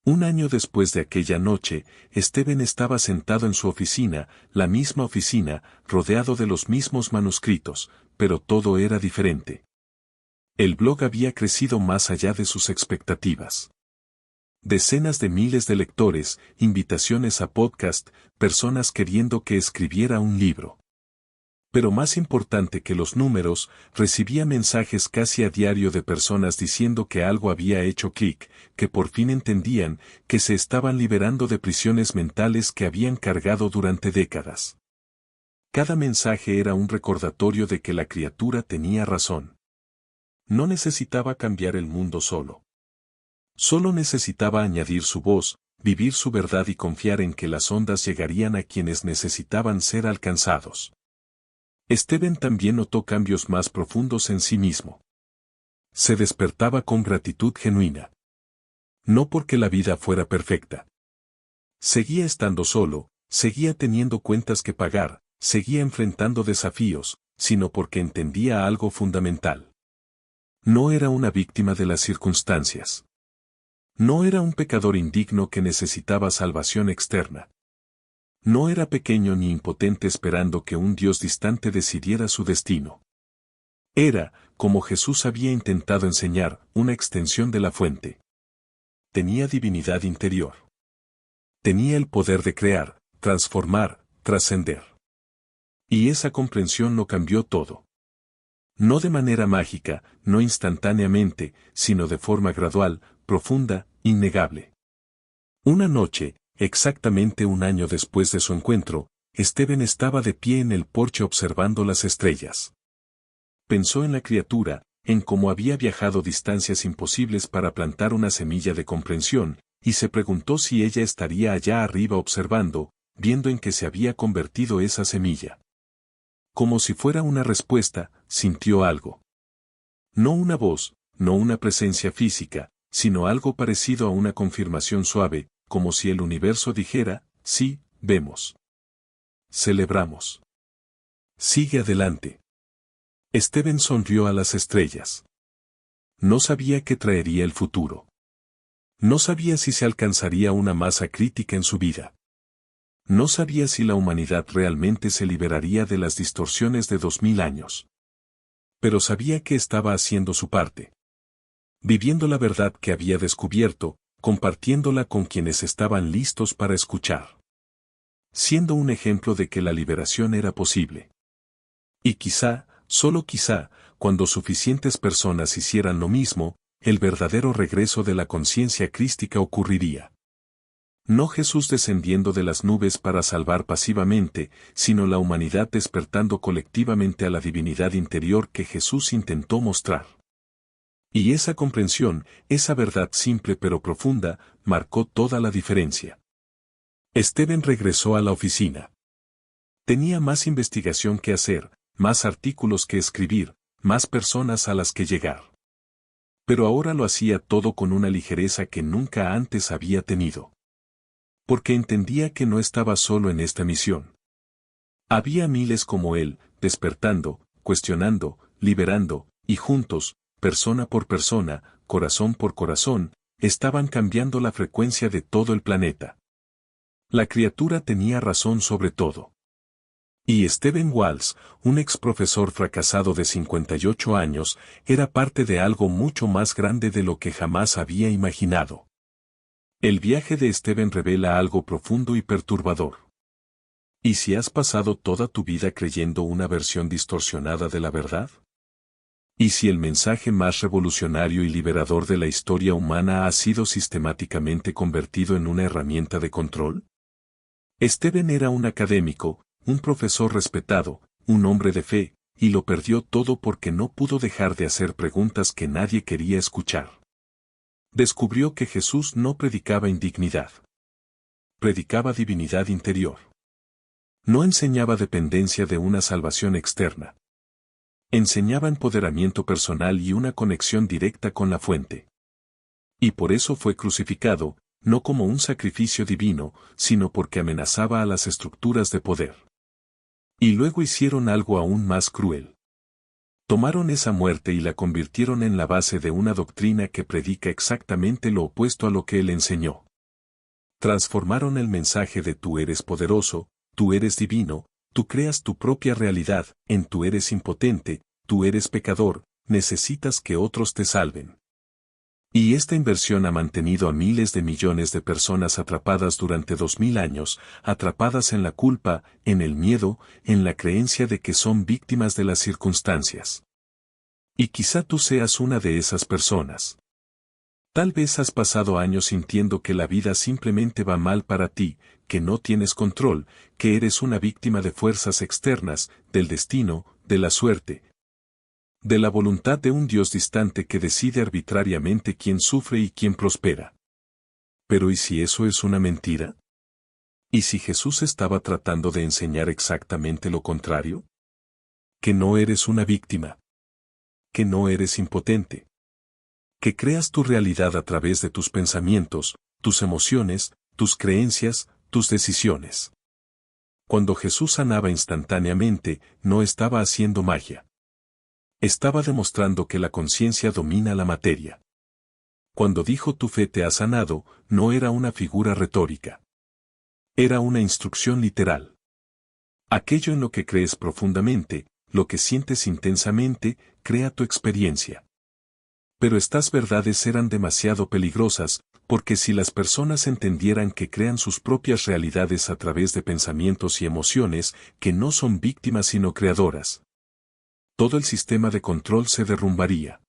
Un año después de aquella noche, Esteban estaba sentado en su oficina, la misma oficina, rodeado de los mismos manuscritos, pero todo era diferente. El blog había crecido más allá de sus expectativas. Decenas de miles de lectores, invitaciones a podcast, personas queriendo que escribiera un libro. Pero más importante que los números, recibía mensajes casi a diario de personas diciendo que algo había hecho clic, que por fin entendían, que se estaban liberando de prisiones mentales que habían cargado durante décadas. Cada mensaje era un recordatorio de que la criatura tenía razón. No necesitaba cambiar el mundo solo. Solo necesitaba añadir su voz, vivir su verdad y confiar en que las ondas llegarían a quienes necesitaban ser alcanzados. Esteban también notó cambios más profundos en sí mismo. Se despertaba con gratitud genuina. No porque la vida fuera perfecta. Seguía estando solo, seguía teniendo cuentas que pagar, seguía enfrentando desafíos, sino porque entendía algo fundamental. No era una víctima de las circunstancias. No era un pecador indigno que necesitaba salvación externa. No era pequeño ni impotente esperando que un Dios distante decidiera su destino. Era, como Jesús había intentado enseñar, una extensión de la fuente. Tenía divinidad interior. Tenía el poder de crear, transformar, trascender. Y esa comprensión lo cambió todo. No de manera mágica, no instantáneamente, sino de forma gradual, profunda, innegable. Una noche, exactamente un año después de su encuentro, Esteban estaba de pie en el porche observando las estrellas. Pensó en la criatura, en cómo había viajado distancias imposibles para plantar una semilla de comprensión, y se preguntó si ella estaría allá arriba observando, viendo en qué se había convertido esa semilla. Como si fuera una respuesta, sintió algo. No una voz, no una presencia física, sino algo parecido a una confirmación suave, como si el universo dijera, sí, vemos. Celebramos. Sigue adelante. Esteban sonrió a las estrellas. No sabía qué traería el futuro. No sabía si se alcanzaría una masa crítica en su vida. No sabía si la humanidad realmente se liberaría de las distorsiones de 2000 años. Pero sabía que estaba haciendo su parte. Viviendo la verdad que había descubierto, compartiéndola con quienes estaban listos para escuchar. Siendo un ejemplo de que la liberación era posible. Y quizá, solo quizá, cuando suficientes personas hicieran lo mismo, el verdadero regreso de la conciencia crística ocurriría. No Jesús descendiendo de las nubes para salvar pasivamente, sino la humanidad despertando colectivamente a la divinidad interior que Jesús intentó mostrar. Y esa comprensión, esa verdad simple pero profunda, marcó toda la diferencia. Esteban regresó a la oficina. Tenía más investigación que hacer, más artículos que escribir, más personas a las que llegar. Pero ahora lo hacía todo con una ligereza que nunca antes había tenido. Porque entendía que no estaba solo en esta misión. Había miles como él, despertando, cuestionando, liberando, y juntos, persona por persona, corazón por corazón, estaban cambiando la frecuencia de todo el planeta. La criatura tenía razón sobre todo. Y Stephen Walls, un ex profesor fracasado de 58 años, era parte de algo mucho más grande de lo que jamás había imaginado. El viaje de Esteban revela algo profundo y perturbador. ¿Y si has pasado toda tu vida creyendo una versión distorsionada de la verdad? ¿Y si el mensaje más revolucionario y liberador de la historia humana ha sido sistemáticamente convertido en una herramienta de control? Stephen era un académico, un profesor respetado, un hombre de fe, y lo perdió todo porque no pudo dejar de hacer preguntas que nadie quería escuchar. Descubrió que Jesús no predicaba indignidad. Predicaba divinidad interior. No enseñaba dependencia de una salvación externa. Enseñaba empoderamiento personal y una conexión directa con la fuente. Y por eso fue crucificado, no como un sacrificio divino, sino porque amenazaba a las estructuras de poder. Y luego hicieron algo aún más cruel. Tomaron esa muerte y la convirtieron en la base de una doctrina que predica exactamente lo opuesto a lo que él enseñó. Transformaron el mensaje de tú eres poderoso, tú eres divino, tú creas tu propia realidad, en tú eres impotente, tú eres pecador, necesitas que otros te salven. Y esta inversión ha mantenido a miles de millones de personas atrapadas durante 2000 años, atrapadas en la culpa, en el miedo, en la creencia de que son víctimas de las circunstancias. Y quizá tú seas una de esas personas. Tal vez has pasado años sintiendo que la vida simplemente va mal para ti, que no tienes control, que eres una víctima de fuerzas externas, del destino, de la suerte, de la voluntad de un Dios distante que decide arbitrariamente quién sufre y quién prospera. Pero ¿y si eso es una mentira? ¿Y si Jesús estaba tratando de enseñar exactamente lo contrario? Que no eres una víctima. Que no eres impotente. Que creas tu realidad a través de tus pensamientos, tus emociones, tus creencias, tus decisiones. Cuando Jesús sanaba instantáneamente, no estaba haciendo magia. Estaba demostrando que la conciencia domina la materia. Cuando dijo tu fe te ha sanado, no era una figura retórica. Era una instrucción literal. Aquello en lo que crees profundamente, lo que sientes intensamente, crea tu experiencia. Pero estas verdades eran demasiado peligrosas, porque si las personas entendieran que crean sus propias realidades a través de pensamientos y emociones, que no son víctimas sino creadoras, todo el sistema de control se derrumbaría.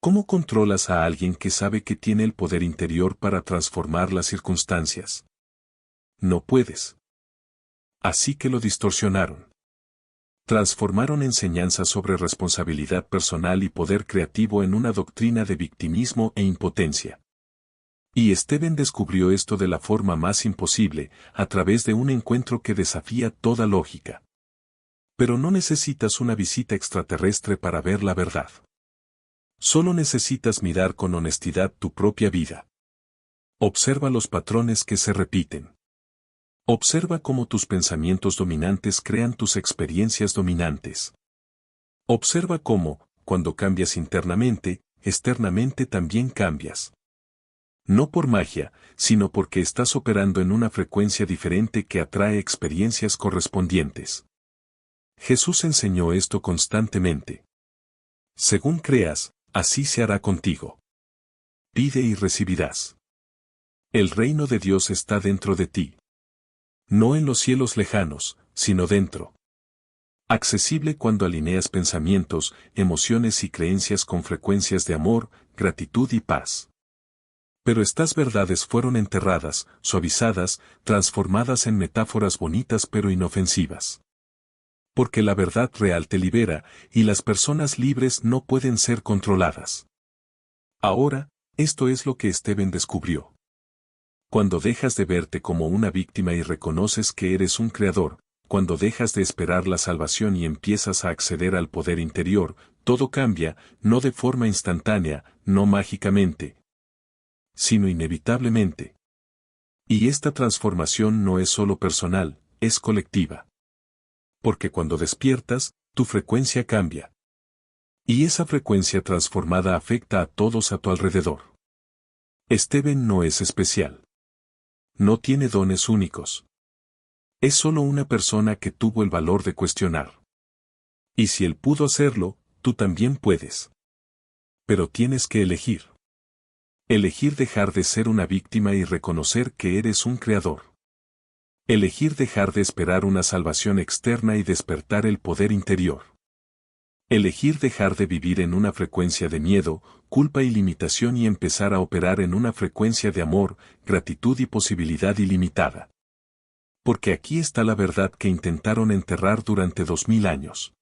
¿Cómo controlas a alguien que sabe que tiene el poder interior para transformar las circunstancias? No puedes. Así que lo distorsionaron. Transformaron enseñanzas sobre responsabilidad personal y poder creativo en una doctrina de victimismo e impotencia. Y Stephen descubrió esto de la forma más imposible, a través de un encuentro que desafía toda lógica. Pero no necesitas una visita extraterrestre para ver la verdad. Solo necesitas mirar con honestidad tu propia vida. Observa los patrones que se repiten. Observa cómo tus pensamientos dominantes crean tus experiencias dominantes. Observa cómo, cuando cambias internamente, externamente también cambias. No por magia, sino porque estás operando en una frecuencia diferente que atrae experiencias correspondientes. Jesús enseñó esto constantemente. Según creas, así se hará contigo. Pide y recibirás. El reino de Dios está dentro de ti. No en los cielos lejanos, sino dentro. Accesible cuando alineas pensamientos, emociones y creencias con frecuencias de amor, gratitud y paz. Pero estas verdades fueron enterradas, suavizadas, transformadas en metáforas bonitas pero inofensivas. Porque la verdad real te libera, y las personas libres no pueden ser controladas. Ahora, esto es lo que Stephen descubrió. Cuando dejas de verte como una víctima y reconoces que eres un creador, cuando dejas de esperar la salvación y empiezas a acceder al poder interior, todo cambia, no de forma instantánea, no mágicamente, sino inevitablemente. Y esta transformación no es solo personal, es colectiva. Porque cuando despiertas, tu frecuencia cambia. Y esa frecuencia transformada afecta a todos a tu alrededor. Stephen no es especial. No tiene dones únicos. Es solo una persona que tuvo el valor de cuestionar. Y si él pudo hacerlo, tú también puedes. Pero tienes que elegir. Elegir dejar de ser una víctima y reconocer que eres un creador. Elegir dejar de esperar una salvación externa y despertar el poder interior. Elegir dejar de vivir en una frecuencia de miedo, culpa y limitación y empezar a operar en una frecuencia de amor, gratitud y posibilidad ilimitada. Porque aquí está la verdad que intentaron enterrar durante 2000 años.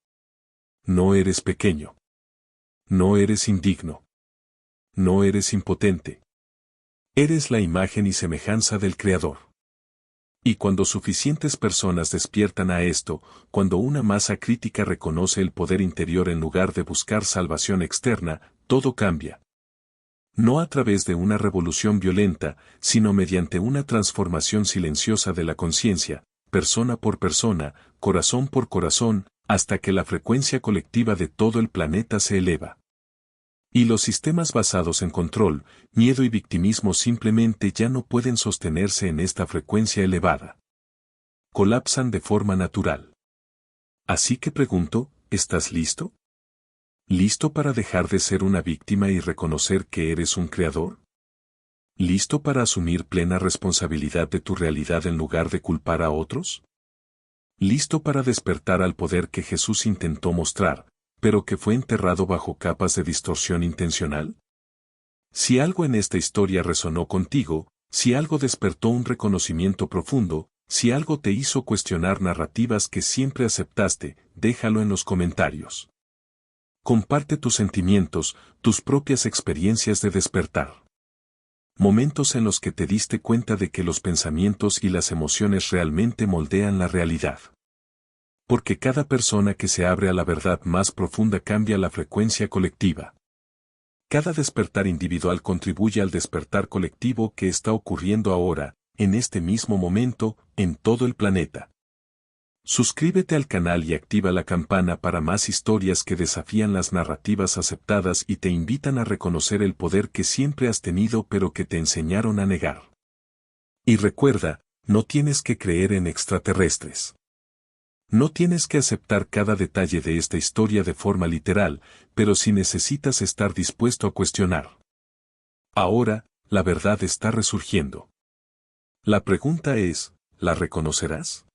No eres pequeño. No eres indigno. No eres impotente. Eres la imagen y semejanza del Creador. Y cuando suficientes personas despiertan a esto, cuando una masa crítica reconoce el poder interior en lugar de buscar salvación externa, todo cambia. No a través de una revolución violenta, sino mediante una transformación silenciosa de la conciencia, persona por persona, corazón por corazón, hasta que la frecuencia colectiva de todo el planeta se eleva. Y los sistemas basados en control, miedo y victimismo simplemente ya no pueden sostenerse en esta frecuencia elevada. Colapsan de forma natural. Así que pregunto, ¿estás listo? ¿Listo para dejar de ser una víctima y reconocer que eres un creador? ¿Listo para asumir plena responsabilidad de tu realidad en lugar de culpar a otros? ¿Listo para despertar al poder que Jesús intentó mostrar, pero que fue enterrado bajo capas de distorsión intencional? Si algo en esta historia resonó contigo, si algo despertó un reconocimiento profundo, si algo te hizo cuestionar narrativas que siempre aceptaste, déjalo en los comentarios. Comparte tus sentimientos, tus propias experiencias de despertar. Momentos en los que te diste cuenta de que los pensamientos y las emociones realmente moldean la realidad. Porque cada persona que se abre a la verdad más profunda cambia la frecuencia colectiva. Cada despertar individual contribuye al despertar colectivo que está ocurriendo ahora, en este mismo momento, en todo el planeta. Suscríbete al canal y activa la campana para más historias que desafían las narrativas aceptadas y te invitan a reconocer el poder que siempre has tenido pero que te enseñaron a negar. Y recuerda, no tienes que creer en extraterrestres. No tienes que aceptar cada detalle de esta historia de forma literal, pero sí necesitas estar dispuesto a cuestionar. Ahora, la verdad está resurgiendo. La pregunta es, ¿la reconocerás?